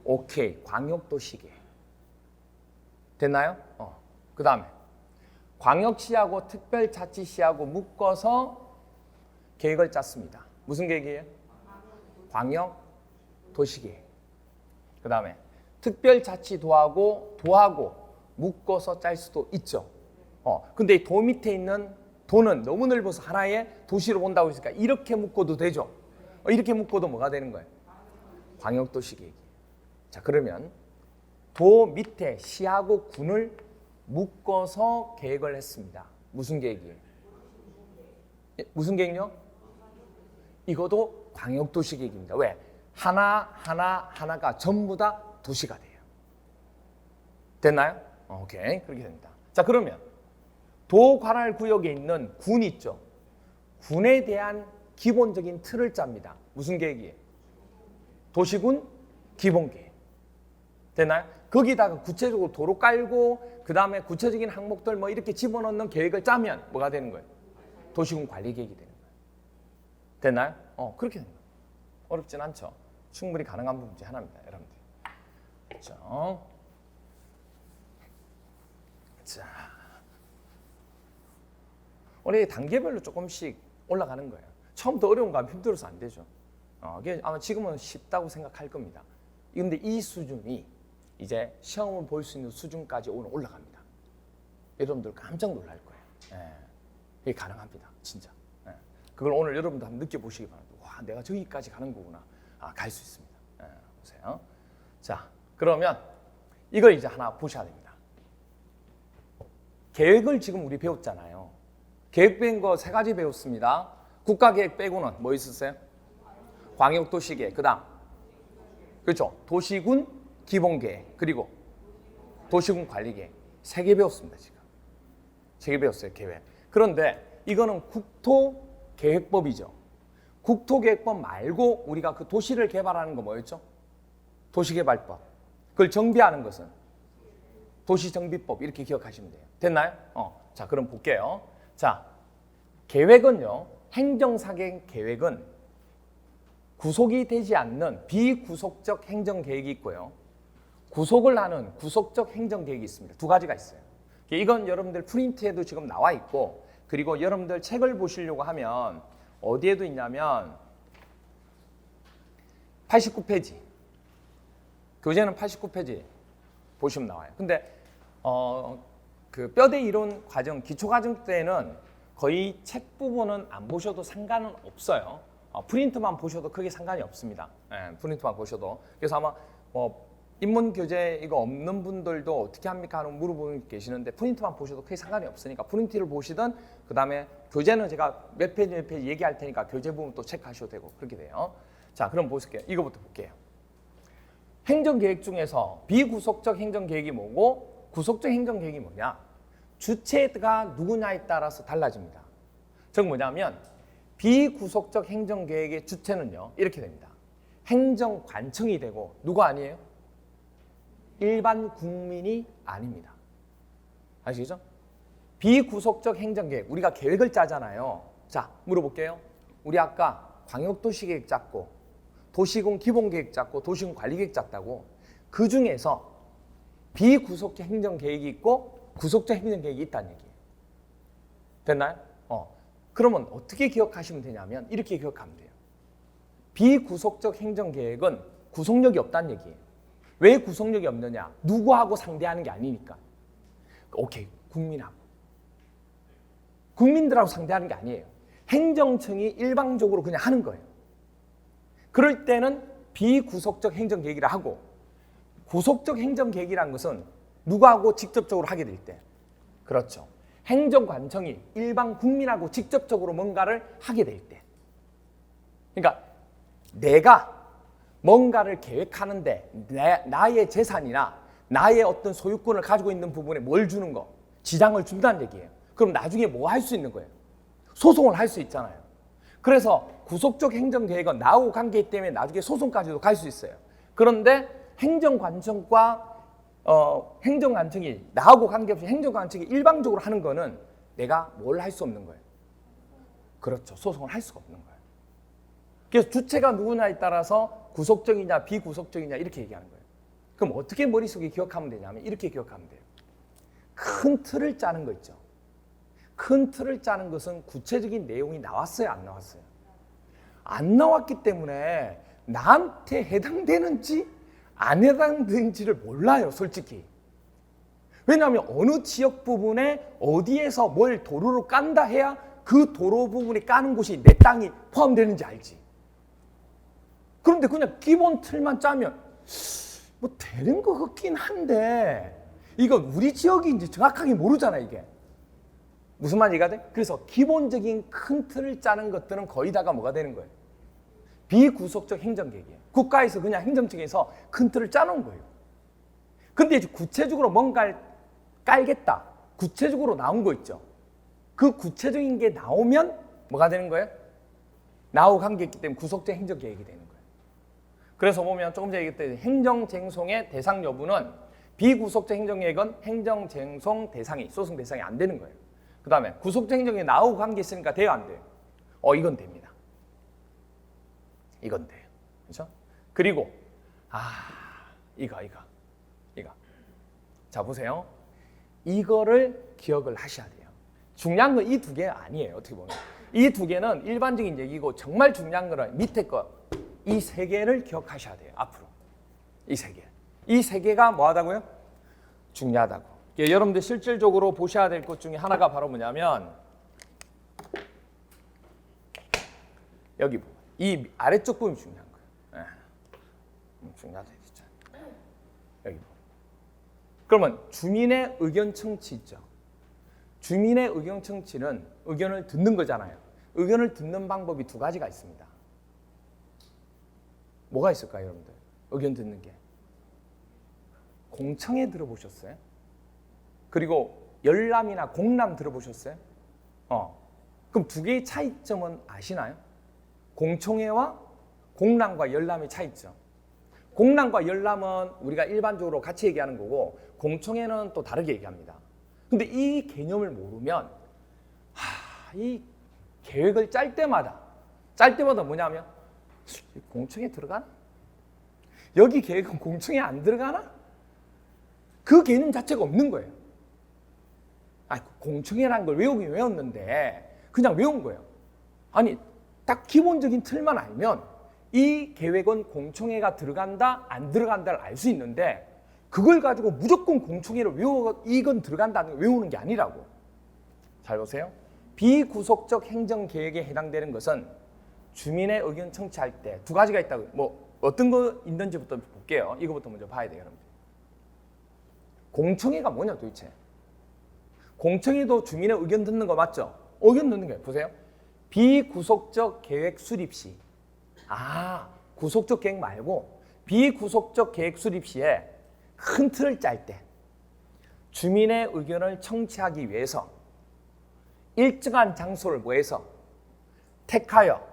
오케이, 광역도시계획. 됐나요? 그 다음에 광역시하고 특별자치시하고 묶어서 계획을 짰습니다. 무슨 계획이에요? 광역도시계획. 그 다음에 특별자치도하고 도하고 묶어서 짤 수도 있죠. 근데 이 도 밑에 있는 도는 너무 넓어서 하나의 도시로 본다고 했으니까 이렇게 묶어도 되죠. 이렇게 묶어도 뭐가 되는 거예요? 광역도시계획. 자, 그러면 도 밑에 시하고 군을 묶어서 계획을 했습니다. 무슨 계획이에요? 무슨 계획요? 이것도 광역도시계획입니다. 왜? 하나가 전부 다 도시가 돼요. 됐나요? 오케이, 그렇게 됩니다. 자, 그러면 도 관할 구역에 있는 군 있죠? 군에 대한 기본적인 틀을 짭니다. 무슨 계획이에요? 도시군 기본계획. 됐나요? 거기다가 구체적으로 도로 깔고 그 다음에 구체적인 항목들 뭐 이렇게 집어넣는 계획을 짜면 뭐가 되는 거예요? 도시군 관리계획이 되는 거예요. 됐나요? 그렇게 됩니다. 어렵진 않죠. 충분히 가능한 문제 하나입니다, 여러분들. 그렇죠? 자, 우리 단계별로 조금씩 올라가는 거예요. 처음부터 어려운 거 하면 힘들어서 안 되죠. 이게 아마 지금은 쉽다고 생각할 겁니다. 그런데 이 수준이 이제 시험을 볼 수 있는 수준까지 오늘 올라갑니다. 여러분들 깜짝 놀랄 거예요. 이게 가능합니다, 진짜. 그걸 오늘 여러분도 한번 느껴보시기 바랍니다. 와, 내가 저기까지 가는 거구나. 갈 수 있습니다. 보세요. 자, 그러면 이걸 이제 하나 보셔야 됩니다. 계획을 지금 우리 배웠잖아요. 계획 배운 거 세 가지 배웠습니다. 국가계획 빼고는 뭐 있었어요? 광역도시계획, 그 다음 그렇죠? 도시군 기본계획, 그리고 도시군 관리계획. 3개 배웠습니다. 지금 3개 배웠어요, 계획. 그런데 이거는 국토계획법이죠. 국토계획법 말고 우리가 그 도시를 개발하는 거 뭐였죠? 도시개발법. 그걸 정비하는 것은 도시정비법. 이렇게 기억하시면 돼요. 됐나요? 자, 그럼 볼게요. 자, 계획은요, 행정사계 계획은 구속이 되지 않는 비구속적 행정계획이 있고요, 구속을 하는 구속적 행정계획이 있습니다. 두 가지가 있어요. 이건 여러분들 프린트에도 지금 나와 있고, 그리고 여러분들 책을 보시려고 하면 어디에도 있냐면 89페이지, 교재는 89페이지 보시면 나와요. 근데 그 뼈대 이론 과정, 기초과정 때는 거의 책 부분은 안 보셔도 상관은 없어요. 프린트만 보셔도 크게 상관이 없습니다. 프린트만 보셔도. 그래서 아마 인문 교재 이거 없는 분들도 어떻게 합니까 하는 물어보는 계시는데, 프린트만 보셔도 크게 상관이 없으니까 프린트를 보시든, 그 다음에 교재는 제가 몇 페이지 몇 페이지 얘기할 테니까 교재 부분 또 체크하셔도 되고 그렇게 돼요. 자, 그럼 보실게요. 이거부터 볼게요. 행정계획 중에서 비구속적 행정계획이 뭐고 구속적 행정계획이 뭐냐? 주체가 누구냐에 따라서 달라집니다. 즉 뭐냐면 비구속적 행정계획의 주체는요, 이렇게 됩니다. 행정관청이 되고 누가 아니에요? 일반 국민이 아닙니다. 아시겠죠? 비구속적 행정계획, 우리가 계획을 짜잖아요. 자, 물어볼게요. 우리 아까 광역도시계획 짰고 도시군 기본계획 짰고 도시군 관리계획 짰다고. 그 중에서 비구속적 행정계획이 있고 구속적 행정계획이 있다는 얘기예요. 됐나요? 그러면 어떻게 기억하시면 되냐면 이렇게 기억하면 돼요. 비구속적 행정계획은 구속력이 없다는 얘기예요. 왜 구속력이 없느냐? 누구하고 상대하는 게 아니니까. 오케이, 국민하고. 국민들하고 상대하는 게 아니에요. 행정청이 일방적으로 그냥 하는 거예요. 그럴 때는 비구속적 행정계획이라 하고, 구속적 행정계획이라는 것은 누구하고 직접적으로 하게 될 때, 그렇죠, 행정관청이 일반 국민하고 직접적으로 뭔가를 하게 될 때, 그러니까 내가 뭔가를 계획하는데 나의 재산이나 나의 어떤 소유권을 가지고 있는 부분에 뭘 주는 거, 지장을 준다는 얘기예요. 그럼 나중에 뭐 할 수 있는 거예요? 소송을 할 수 있잖아요. 그래서 구속적 행정계획은 나하고 관계이기 때문에 나중에 소송까지도 갈 수 있어요. 그런데 행정관청과 행정관청이 나하고 관계없이 행정관청이 일방적으로 하는 거는 내가 뭘 할 수 없는 거예요. 그렇죠. 소송을 할 수가 없는 거예요. 그래서 주체가 누구냐에 따라서 구속적이냐 비구속적이냐 이렇게 얘기하는 거예요. 그럼 어떻게 머릿속에 기억하면 되냐면 이렇게 기억하면 돼요. 큰 틀을 짜는 거 있죠. 큰 틀을 짜는 것은 구체적인 내용이 나왔어요, 안 나왔어요? 안 나왔기 때문에 나한테 해당되는지 안 해당되는지를 몰라요, 솔직히. 왜냐하면 어느 지역 부분에 어디에서 뭘 도로로 깐다 해야 그 도로 부분에 까는 곳이 내 땅이 포함되는지 알지. 그런데 그냥 기본 틀만 짜면 뭐 되는 것 같긴 한데 이건 우리 지역인지 정확하게 모르잖아, 이게. 무슨 말 이해가 돼? 그래서 기본적인 큰 틀을 짜는 것들은 거의 다가 뭐가 되는 거예요? 비구속적 행정계획이에요. 국가에서 그냥 행정청에서 큰 틀을 짜놓은 거예요. 근데 이제 구체적으로 뭔가를 깔겠다. 구체적으로 나온 거 있죠. 그 구체적인 게 나오면 뭐가 되는 거예요? 나하고 관계있기 때문에 구속적 행정계획이 되는 거예요. 그래서 보면 조금 전에 얘기했던 행정쟁송의 대상 여부는 비구속적 행정계획은 행정쟁송 대상이, 소송 대상이 안 되는 거예요. 그 다음에 구속적 행정계획이 나하고 관계 있으니까 돼요, 안 돼요? 이건 됩니다. 이건 돼요. 그렇죠? 그리고 이거. 자, 보세요. 이거를 기억을 하셔야 돼요. 중요한 건 이 두 개 아니에요, 어떻게 보면. 이 두 개는 일반적인 얘기고 정말 중요한 거는 밑에 거, 이 세 개를 기억하셔야 돼요, 앞으로. 이 세 개. 이 세 개가 뭐 하다고요? 중요하다고. 여러분들 실질적으로 보셔야 될 것 중에 하나가 바로 뭐냐면 여기 부분. 이 아래쪽 부분이 중요한 거예요. 중요하다, 진짜. 여기 부분. 그러면 주민의 의견 청취 있죠. 주민의 의견 청취는 의견을 듣는 거잖아요. 의견을 듣는 방법이 두 가지가 있습니다. 뭐가 있을까요, 여러분들? 의견 듣는 게. 공청회 들어보셨어요? 그리고 열람이나 공람 들어보셨어요? 그럼 두 개의 차이점은 아시나요? 공청회와 공람과 열람의 차이점. 공람과 열람은 우리가 일반적으로 같이 얘기하는 거고 공청회는 또 다르게 얘기합니다. 근데 이 개념을 모르면 이 계획을 짤 때마다 뭐냐면 공청회 들어가나? 여기 계획은 공청회 안 들어가나? 그 개념 자체가 없는 거예요. 공청회라는 걸 외우긴 외웠는데 그냥 외운 거예요. 아니, 딱 기본적인 틀만 알면 이 계획은 공청회가 들어간다 안 들어간다를 알 수 있는데 그걸 가지고 무조건 공청회를 외워 이건 들어간다는 걸 외우는 게 아니라고. 잘 보세요. 비구속적 행정계획에 해당되는 것은 주민의 의견 청취할 때 두 가지가 있다고. 뭐 어떤 거 있는지부터 볼게요. 이거부터 먼저 봐야 돼요, 여러분들. 공청회가 뭐냐 도대체. 공청회도 주민의 의견 듣는 거 맞죠? 의견 듣는 거예요. 보세요. 비구속적 계획 수립 시. 구속적 계획 말고 비구속적 계획 수립 시에 큰 틀을 짤 때 주민의 의견을 청취하기 위해서 일정한 장소를 모여서 택하여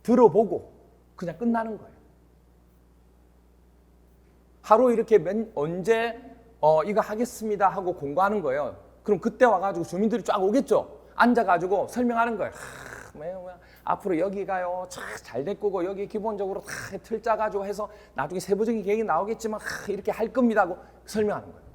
들어보고 그냥 끝나는 거예요. 하루 이렇게 언제 이거 하겠습니다 하고 공고하는 거예요. 그럼 그때 와가지고 주민들이 쫙 오겠죠. 앉아가지고 설명하는 거예요. 앞으로 여기가요 잘 될 거고 여기 기본적으로 다 틀 짜가지고 해서 나중에 세부적인 계획이 나오겠지만 이렇게 할 겁니다 하고 설명하는 거예요.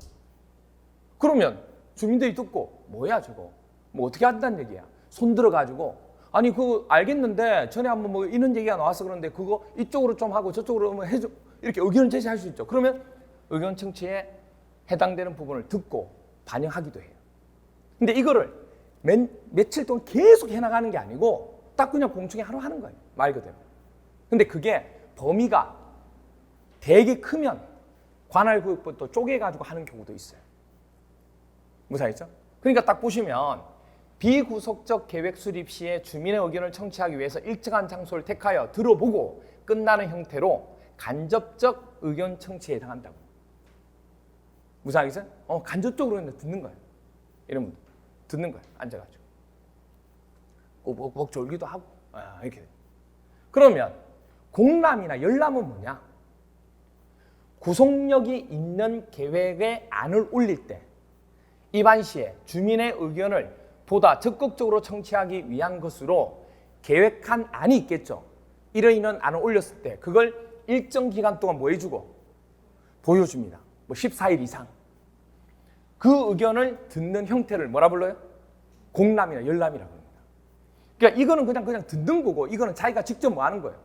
그러면 주민들이 듣고 뭐야 저거 뭐 어떻게 한다는 얘기야. 손 들어가지고 아니 그거 알겠는데 전에 한번 뭐 이런 얘기가 나와서 그런데 그거 이쪽으로 좀 하고 저쪽으로 뭐 해줘. 이렇게 의견을 제시할 수 있죠. 그러면 의견 청취에 해당되는 부분을 듣고 반영하기도 해요. 근데 이거를 며칠 동안 계속 해나가는 게 아니고 딱 그냥 공청회 하루 하는 거예요. 말 그대로. 근데 그게 범위가 되게 크면 관할구역부터 쪼개가지고 하는 경우도 있어요. 무슨 말이죠? 그러니까 딱 보시면 비구속적 계획 수립 시에 주민의 의견을 청취하기 위해서 일정한 장소를 택하여 들어보고 끝나는 형태로 간접적 의견 청취에 해당한다고. 무슨 말이죠? 간접적으로 그냥 듣는 거예요. 이러면 듣는 거예요. 앉아가지고. 꼭 졸기도 하고 이렇게. 그러면 공람이나 열람은 뭐냐? 구속력이 있는 계획에 안을 올릴 때 입안 시에 주민의 의견을 보다 적극적으로 청취하기 위한 것으로 계획한 안이 있겠죠. 이런 안을 올렸을 때 그걸 일정 기간 동안 뭐 해주고 보여줍니다. 뭐 14일 이상. 그 의견을 듣는 형태를 뭐라 불러요? 공람이나 열람이라고 합니다. 그러니까 이거는 그냥 듣는 거고 이거는 자기가 직접 뭐 하는 거예요?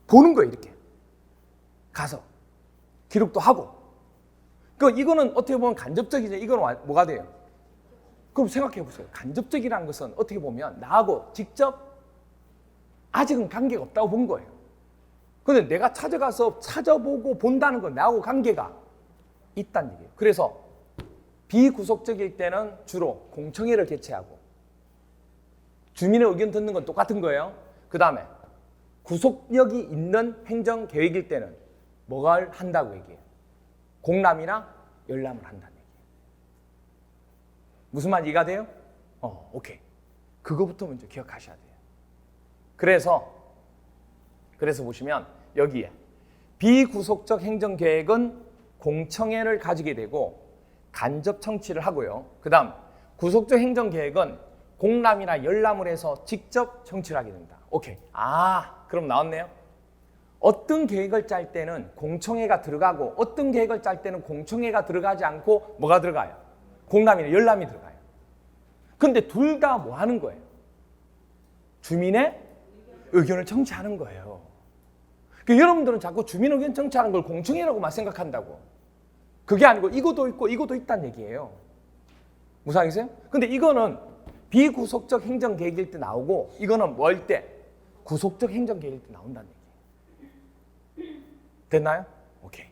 보는 거예요. 이렇게 가서 기록도 하고. 그러니까 이거는 어떻게 보면 간접적이죠. 이거는 뭐가 돼요? 그럼 생각해 보세요. 간접적이라는 것은 어떻게 보면 나하고 직접 아직은 관계가 없다고 본 거예요. 그런데 내가 찾아가서 찾아보고 본다는 건 나하고 관계가 있다는 얘기예요. 그래서 비구속적일 때는 주로 공청회를 개최하고 주민의 의견 듣는 건 똑같은 거예요. 그 다음에 구속력이 있는 행정계획일 때는 뭐가 한다고 얘기해요? 공람이나 열람을 한다는 얘기예요. 무슨 말 이해가 돼요? 오케이. 그거부터 먼저 기억하셔야 돼요. 그래서 보시면 여기에 비구속적 행정계획은 공청회를 가지게 되고 간접 청취를 하고요. 그 다음 구속적 행정계획은 공람이나 열람을 해서 직접 청취를 하게 됩니다. 오케이. 그럼 나왔네요. 어떤 계획을 짤 때는 공청회가 들어가고 어떤 계획을 짤 때는 공청회가 들어가지 않고 뭐가 들어가요? 공람이나 열람이 들어가요. 근데 둘 다 뭐 하는 거예요? 주민의 의견을 청취하는 거예요. 그러니까 여러분들은 자꾸 주민 의견 청취하는 걸 공청회라고만 생각한다고. 그게 아니고 이것도 있고 이것도 있다는 얘기예요. 무슨 말이세요? 근데 이거는 비구속적 행정계획일 때 나오고 이거는 뭘 때? 구속적 행정계획일 때 나온다는 얘기예요. 됐나요? 오케이.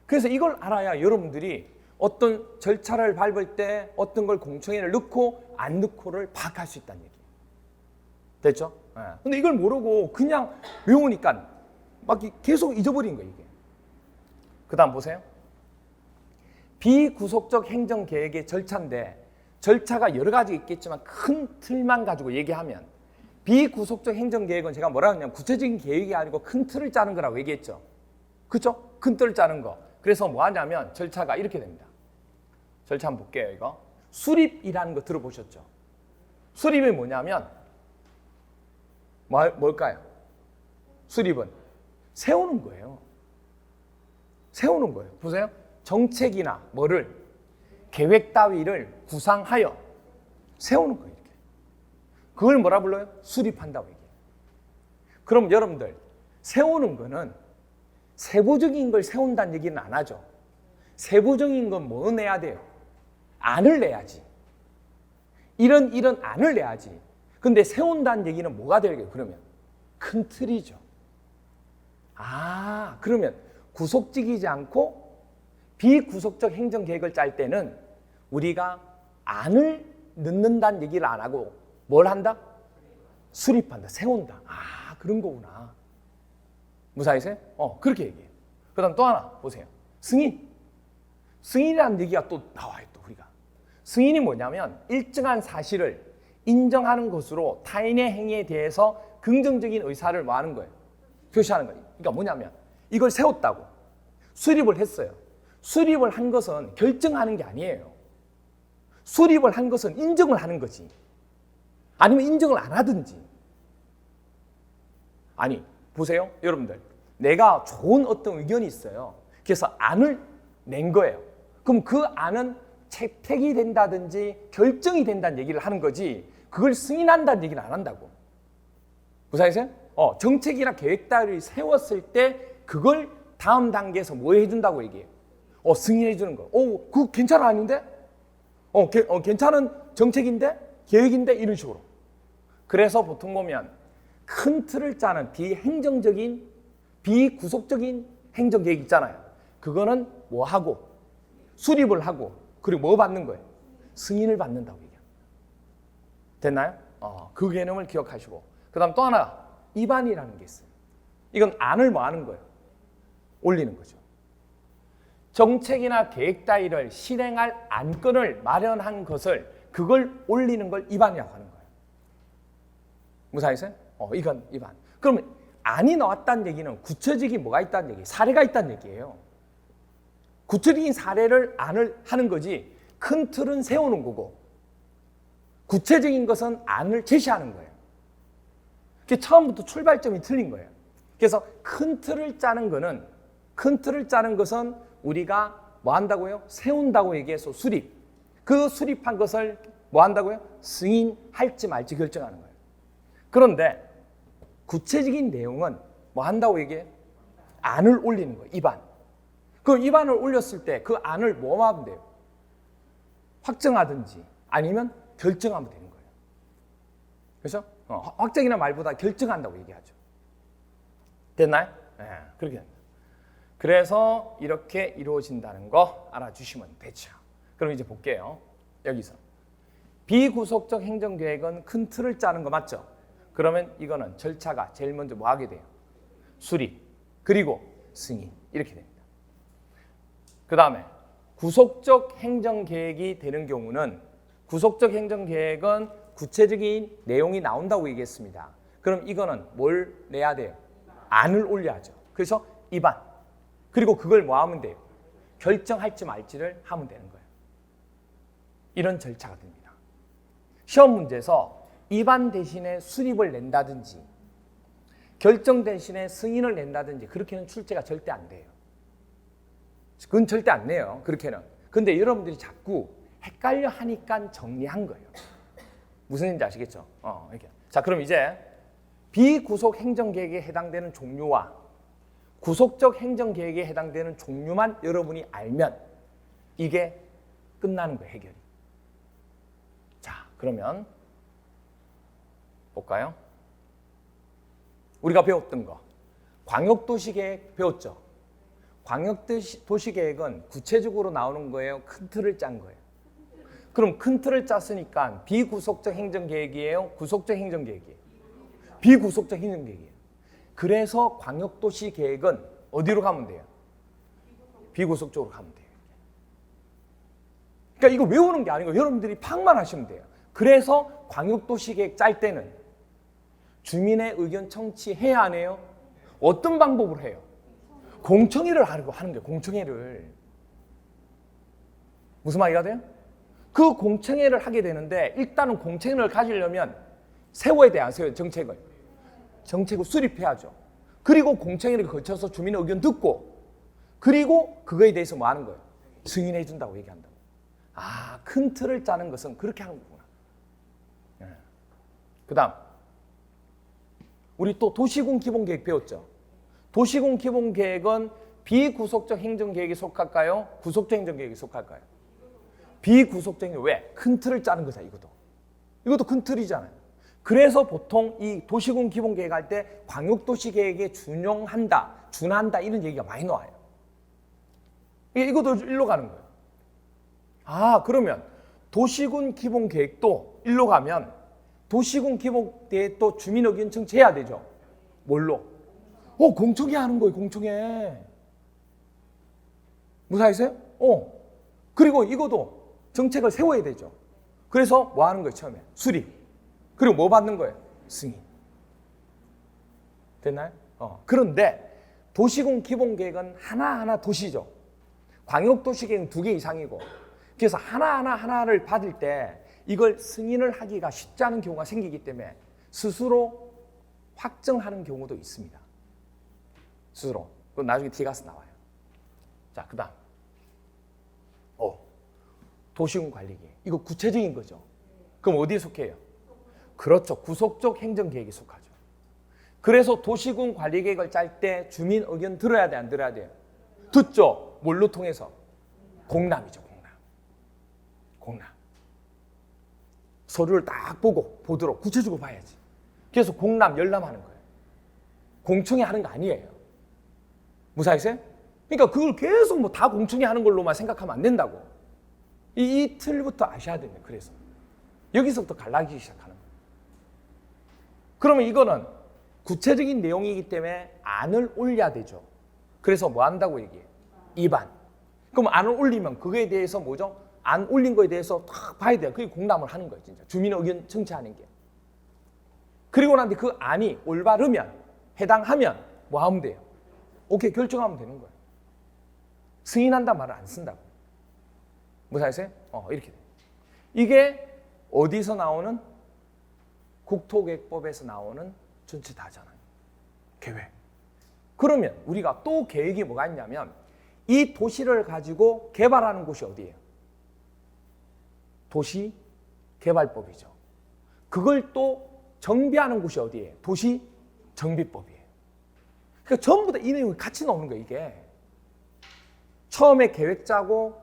그래서 이걸 알아야 여러분들이 어떤 절차를 밟을 때 어떤 걸 공청회를 넣고 안 넣고를 파악할 수 있다는 얘기예요. 됐죠? 근데 이걸 모르고 그냥 외우니까 막 계속 잊어버린 거예요, 이게. 그 다음 보세요. 비구속적 행정계획의 절차인데 절차가 여러 가지 있겠지만 큰 틀만 가지고 얘기하면 비구속적 행정계획은 제가 뭐라 하냐면 구체적인 계획이 아니고 큰 틀을 짜는 거라고 얘기했죠. 그렇죠? 큰 틀을 짜는 거. 그래서 뭐 하냐면 절차가 이렇게 됩니다. 절차 한번 볼게요. 이거 수립이라는 거 들어보셨죠? 수립이 뭐냐면 뭘까요? 수립은 세우는 거예요. 세우는 거예요. 보세요. 정책이나 뭐를 계획 따위를 구상하여 세우는 거예요. 이렇게. 그걸 뭐라 불러요? 수립한다고 얘기해요. 그럼 여러분들 세우는 거는 세부적인 걸 세운다는 얘기는 안 하죠. 세부적인 건 뭐 내야 돼요? 안을 내야지. 이런 안을 내야지. 근데 세운다는 얘기는 뭐가 되겠어요? 그러면 큰 틀이죠. 그러면 구속적이지 않고 비구속적 행정계획을 짤 때는 우리가 안을 넣는다는 얘기를 안 하고 뭘 한다? 수립한다, 세운다. 그런 거구나. 무사히세요? 그렇게 얘기해요. 그 다음 또 하나 보세요. 승인. 승인이라는 얘기가 또 나와요, 또 우리가. 승인이 뭐냐면 일정한 사실을 인정하는 것으로 타인의 행위에 대해서 긍정적인 의사를 뭐 하는 거예요? 표시하는 거예요. 그러니까 뭐냐면 이걸 세웠다고. 수립을 했어요. 수립을 한 것은 결정하는 게 아니에요. 수립을 한 것은 인정을 하는 거지. 아니면 인정을 안 하든지. 아니, 보세요. 여러분들. 내가 좋은 어떤 의견이 있어요. 그래서 안을 낸 거예요. 그럼 그 안은 채택이 된다든지 결정이 된다는 얘기를 하는 거지 그걸 승인한다는 얘기는 안 한다고. 무슨 말이세요? 정책이나 계획 따위를 세웠을 때 그걸 다음 단계에서 뭐 해준다고 얘기해요? 승인해 주는 거. 그거 괜찮아 아닌데? 괜찮은 정책인데? 계획인데? 이런 식으로. 그래서 보통 보면 큰 틀을 짜는 비행정적인, 비구속적인 행정계획 있잖아요. 그거는 뭐 하고, 수립을 하고, 그리고 뭐 받는 거예요? 승인을 받는다고 얘기합니다. 됐나요? 그 개념을 기억하시고. 그 다음 또 하나, 입안이라는 게 있어요. 이건 안을 뭐 하는 거예요? 올리는 거죠. 정책이나 계획 따위를 실행할 안건을 마련한 것을, 그걸 올리는 걸 입안이라고 하는 거예요. 무슨 말이세요? 이건 입안. 그러면 안이 나왔다는 얘기는 구체적인 뭐가 있다는 얘기예요? 사례가 있다는 얘기예요. 구체적인 사례를 안을 하는 거지, 큰 틀은 세우는 거고, 구체적인 것은 안을 제시하는 거예요. 그게 처음부터 출발점이 틀린 거예요. 그래서 큰 틀을 짜는 것은 우리가 뭐 한다고요? 세운다고 얘기해서 수립. 그 수립한 것을 뭐 한다고요? 승인할지 말지 결정하는 거예요. 그런데 구체적인 내용은 뭐 한다고 얘기해? 안을 올리는 거예요. 입안. 그 입안을 올렸을 때 그 안을 뭐 하면 돼요? 확정하든지 아니면 결정하면 되는 거예요. 그렇죠? 확정이라는 말보다 결정한다고 얘기하죠. 됐나요? 네, 그렇게 됩니다. 그래서 이렇게 이루어진다는 거 알아주시면 되죠. 그럼 이제 볼게요. 여기서 비구속적 행정계획은 큰 틀을 짜는 거 맞죠? 그러면 이거는 절차가 제일 먼저 뭐 하게 돼요? 수립, 그리고 승인, 이렇게 됩니다. 그 다음에 구속적 행정계획이 되는 경우는, 구속적 행정계획은 구체적인 내용이 나온다고 얘기했습니다. 그럼 이거는 뭘 내야 돼요? 안을 올려야죠. 그래서 입안, 그리고 그걸 뭐 하면 돼요? 결정할지 말지를 하면 되는 거예요. 이런 절차가 됩니다. 시험 문제에서 입안 대신에 수립을 낸다든지 결정 대신에 승인을 낸다든지 그렇게는 출제가 절대 안 돼요. 그건 절대 안 내요. 그렇게는. 근데 여러분들이 자꾸 헷갈려 하니까 정리한 거예요. 무슨 얘기인지 아시겠죠? 이렇게. 자, 그럼 이제 비구속 행정계획에 해당되는 종류와 구속적 행정계획에 해당되는 종류만 여러분이 알면 이게 끝나는 거예요, 해결이. 자, 그러면 볼까요? 우리가 배웠던 거, 광역도시계획 배웠죠? 광역도시계획은 구체적으로 나오는 거예요? 큰 틀을 짠 거예요? 그럼 큰 틀을 짰으니까 비구속적 행정계획이에요? 구속적 행정계획이에요? 비구속적 행정계획이에요. 그래서 광역도시계획은 어디로 가면 돼요? 비구속적으로 가면 돼요. 그러니까 이거 외우는 게 아니고 여러분들이 파악만 하시면 돼요. 그래서 광역도시계획 짤 때는 주민의 의견 청취해야 안 해요? 어떤 방법으로 해요? 공청회를 하는 거예요. 공청회를. 무슨 말이가 돼요? 그 공청회를 하게 되는데 일단은 공청회를 가지려면 세워야 돼요, 안 세워요? 정책을 수립해야죠. 그리고 공청회를 거쳐서 주민의 의견 듣고 그리고 그거에 대해서 뭐 하는 거예요? 승인해 준다고 얘기한다고. 큰 틀을 짜는 것은 그렇게 하는 거구나. 그 다음 우리 또 도시군 기본계획 배웠죠? 도시군 기본계획은 비구속적 행정계획에 속할까요? 구속적 행정계획에 속할까요? 비구속적 행정. 왜? 큰 틀을 짜는 거잖아요. 이것도 큰 틀이잖아요. 그래서 보통 이 도시군 기본계획 할 때 광역도시계획에 준한다 이런 얘기가 많이 나와요. 이것도 일로 가는 거예요. 그러면 도시군 기본계획도 일로 가면 도시군 기본계획도 주민 의견 청취해야 되죠. 뭘로? 공청회 하는 거예요. 공청회. 무슨 아세요? 그리고 이것도 정책을 세워야 되죠. 그래서 뭐 하는 거예요? 처음에 수립. 그리고 뭐 받는 거예요? 승인. 됐나요? 그런데 도시군 기본계획은 하나하나 도시죠. 광역도시계획은 2개 이상이고 그래서 하나를 받을 때 이걸 승인을 하기가 쉽지 않은 경우가 생기기 때문에 스스로 확정하는 경우도 있습니다. 스스로. 그건 나중에 뒤에 가서 나와요. 자, 그 다음 도시군 관리계획. 이거 구체적인 거죠. 그럼 어디에 속해요? 그렇죠. 구속적 행정계획에 속하죠. 그래서 도시군 관리계획을 짤 때 주민 의견 들어야 돼, 안 들어야 돼요? 듣죠. 뭘로 통해서? 공람이죠. 공람. 서류를 딱 보도록 구체적으로 봐야지. 그래서 공람, 열람하는 거예요. 공청회 하는 거 아니에요. 무사히세요? 그러니까 그걸 계속 뭐 다 공청회 하는 걸로만 생각하면 안 된다고. 이 틀부터 아셔야 됩니다. 그래서 여기서부터 갈라지기 시작하는 거예요. 그러면 이거는 구체적인 내용이기 때문에 안을 올려야 되죠. 그래서 뭐 한다고 얘기해요? 입안. 그럼 안을 올리면 그거에 대해서 뭐죠? 안 올린 거에 대해서 딱 봐야 돼요. 그게 공람을 하는 거예요. 진짜 주민 의견 청취하는 게. 그리고 난 뒤 그 안이 올바르면, 해당하면 뭐 하면 돼요? 오케이, 결정하면 되는 거예요. 승인한다 말을 안 쓴다고. 무사히세요? 이렇게 돼요. 이게 어디서 나오는? 국토계획법에서 나오는 전체 다잖아요. 계획. 그러면 우리가 또 계획이 뭐가 있냐면 이 도시를 가지고 개발하는 곳이 어디예요? 도시개발법이죠. 그걸 또 정비하는 곳이 어디예요? 도시정비법이에요. 그러니까 전부 다 이 내용이 같이 나오는 거예요. 이게 처음에 계획 짜고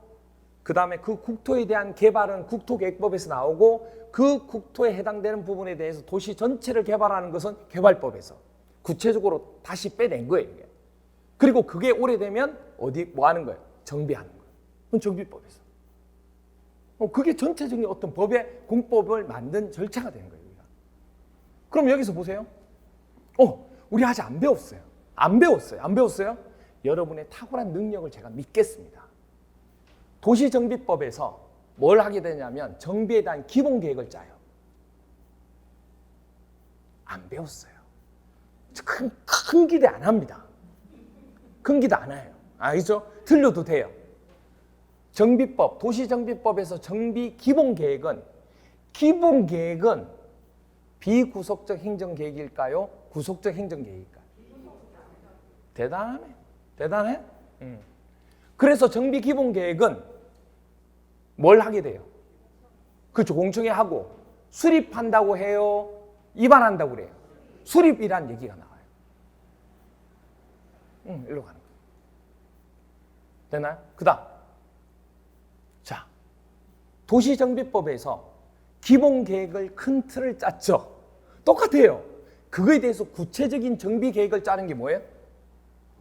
그 다음에 그 국토에 대한 개발은 국토계획법에서 나오고 그 국토에 해당되는 부분에 대해서 도시 전체를 개발하는 것은 개발법에서 구체적으로 다시 빼낸 거예요. 이게. 그리고 그게 오래되면 뭐 하는 거예요? 정비하는 거예요. 그건 정비법에서. 그게 전체적인 어떤 법의 공법을 만든 절차가 되는 거예요. 우리가. 그럼 여기서 보세요. 우리 아직 안 배웠어요. 안 배웠어요? 여러분의 탁월한 능력을 제가 믿겠습니다. 도시정비법에서 뭘 하게 되냐면 정비에 대한 기본 계획을 짜요. 안 배웠어요. 큰 기대 안 합니다. 큰 기대 안 해요. 알죠? 틀려도 돼요. 정비법, 도시정비법에서 정비 기본 계획은 비구속적 행정계획일까요? 구속적 행정계획일까요? 대단해? 그래서 정비 기본 계획은 뭘 하게 돼요? 그렇죠. 공청회 하고 수립한다고 해요? 입안한다고 그래요? 수립이란 얘기가 나와요. 일로 가는 거예요. 되나요? 그 다음. 자, 도시정비법에서 기본계획을 큰 틀을 짰죠. 똑같아요. 그거에 대해서 구체적인 정비계획을 짜는 게 뭐예요?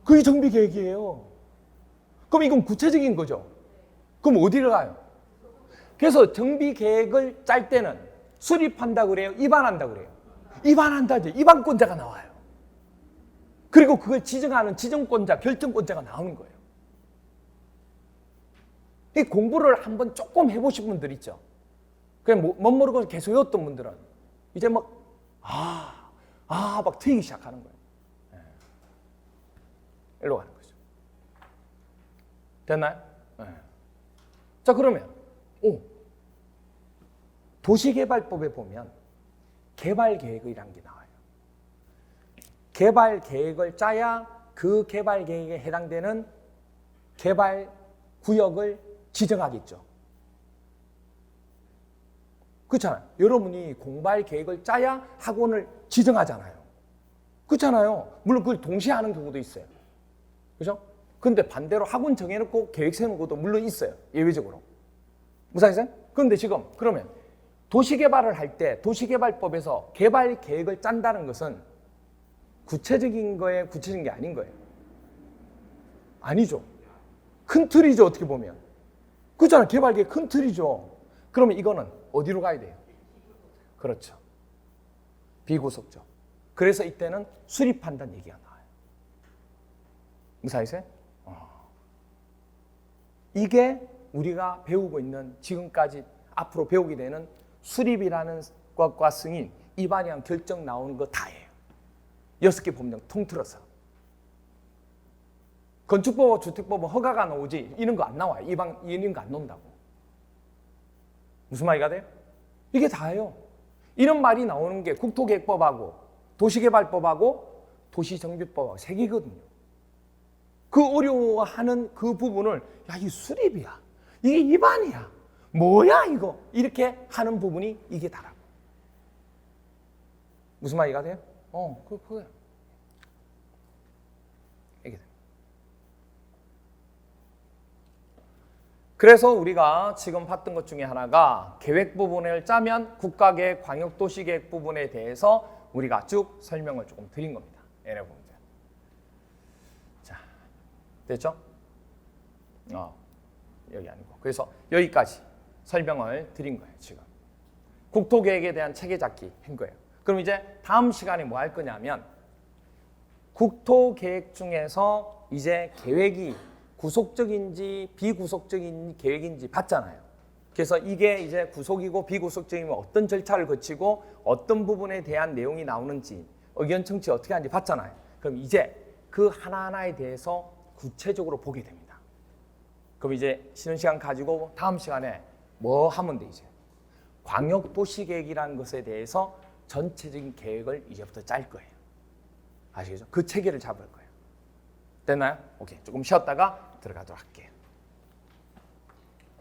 그게 정비계획이에요. 그럼 이건 구체적인 거죠. 그럼 어디를 가요? 그래서 정비계획을 짤 때는 수립한다고 그래요? 입안한다고 그래요? 입안한다죠. 입안권자가 나와요. 그리고 그걸 지정하는 지정권자, 결정권자가 나오는 거예요. 이 공부를 한번 조금 해보신 분들 있죠. 그냥 못 모르고 계속 외웠던 분들은 이제 막 트이기 시작하는 거예요. 일로 가는 거죠. 됐나요? 자, 그러면 도시개발법에 보면 개발계획이라는 게 나와요. 개발계획을 짜야 그 개발계획에 해당되는 개발구역을 지정하겠죠. 그렇잖아요. 여러분이 공부할 계획을 짜야 학원을 지정하잖아요. 그렇잖아요. 물론 그걸 동시에 하는 경우도 있어요. 그죠? 근데 반대로 학원 정해놓고 계획 세우는 것도 물론 있어요. 예외적으로. 무사히세요? 그런데 지금 그러면 도시개발을 할 때 도시개발법에서 개발 계획을 짠다는 것은 구체적인 거에 구체적인 게 아닌 거예요. 아니죠. 큰 틀이죠. 어떻게 보면. 그렇잖아요. 개발 계획 큰 틀이죠. 그러면 이거는 어디로 가야 돼요? 그렇죠. 비구속적. 그래서 이때는 수립한다는 얘기가 나와요. 무사히세요? 이게 우리가 배우고 있는 지금까지 앞으로 배우게 되는 수립이라는 것과 승인, 입안이랑 결정 나오는 거 다예요. 6개 법령 통틀어서. 건축법과 주택법은 허가가 나오지 이런 거 안 나와요. 이런 거 안 나온다고. 무슨 말이가 돼요? 이게 다예요. 이런 말이 나오는 게 국토계획법하고 도시개발법하고 도시정비법하고 3개거든요. 그 어려워하는 그 부분을 이게 수립이야. 이게 입안이야. 뭐야 이거. 이렇게 하는 부분이 이게 다라고. 무슨 말이가 돼요? 그거예요. 이게 됩니다. 그래서 우리가 지금 봤던 것 중에 하나가 계획 부분을 짜면 국가계획, 광역도시계획 부분에 대해서 우리가 쭉 설명을 조금 드린 겁니다. 얘네 보면 자, 됐죠? 여기 아니고. 그래서 여기까지 설명을 드린 거예요, 지금. 국토계획에 대한 체계 잡기 한 거예요. 그럼 이제 다음 시간에 뭐 할 거냐면 국토계획 중에서 이제 계획이 구속적인지 비구속적인 계획인지 봤잖아요. 그래서 이게 이제 구속이고 비구속적이면 어떤 절차를 거치고 어떤 부분에 대한 내용이 나오는지 의견 청취 어떻게 하는지 봤잖아요. 그럼 이제 그 하나하나에 대해서 구체적으로 보게 됩니다. 그럼 이제 쉬는 시간 가지고 다음 시간에 뭐 하면 돼 이제? 광역도시계획이라는 것에 대해서 전체적인 계획을 이제부터 짤 거예요. 아시겠죠? 그 체계를 잡을 거예요. 됐나요? 오케이. 조금 쉬었다가 들어가도록 할게요.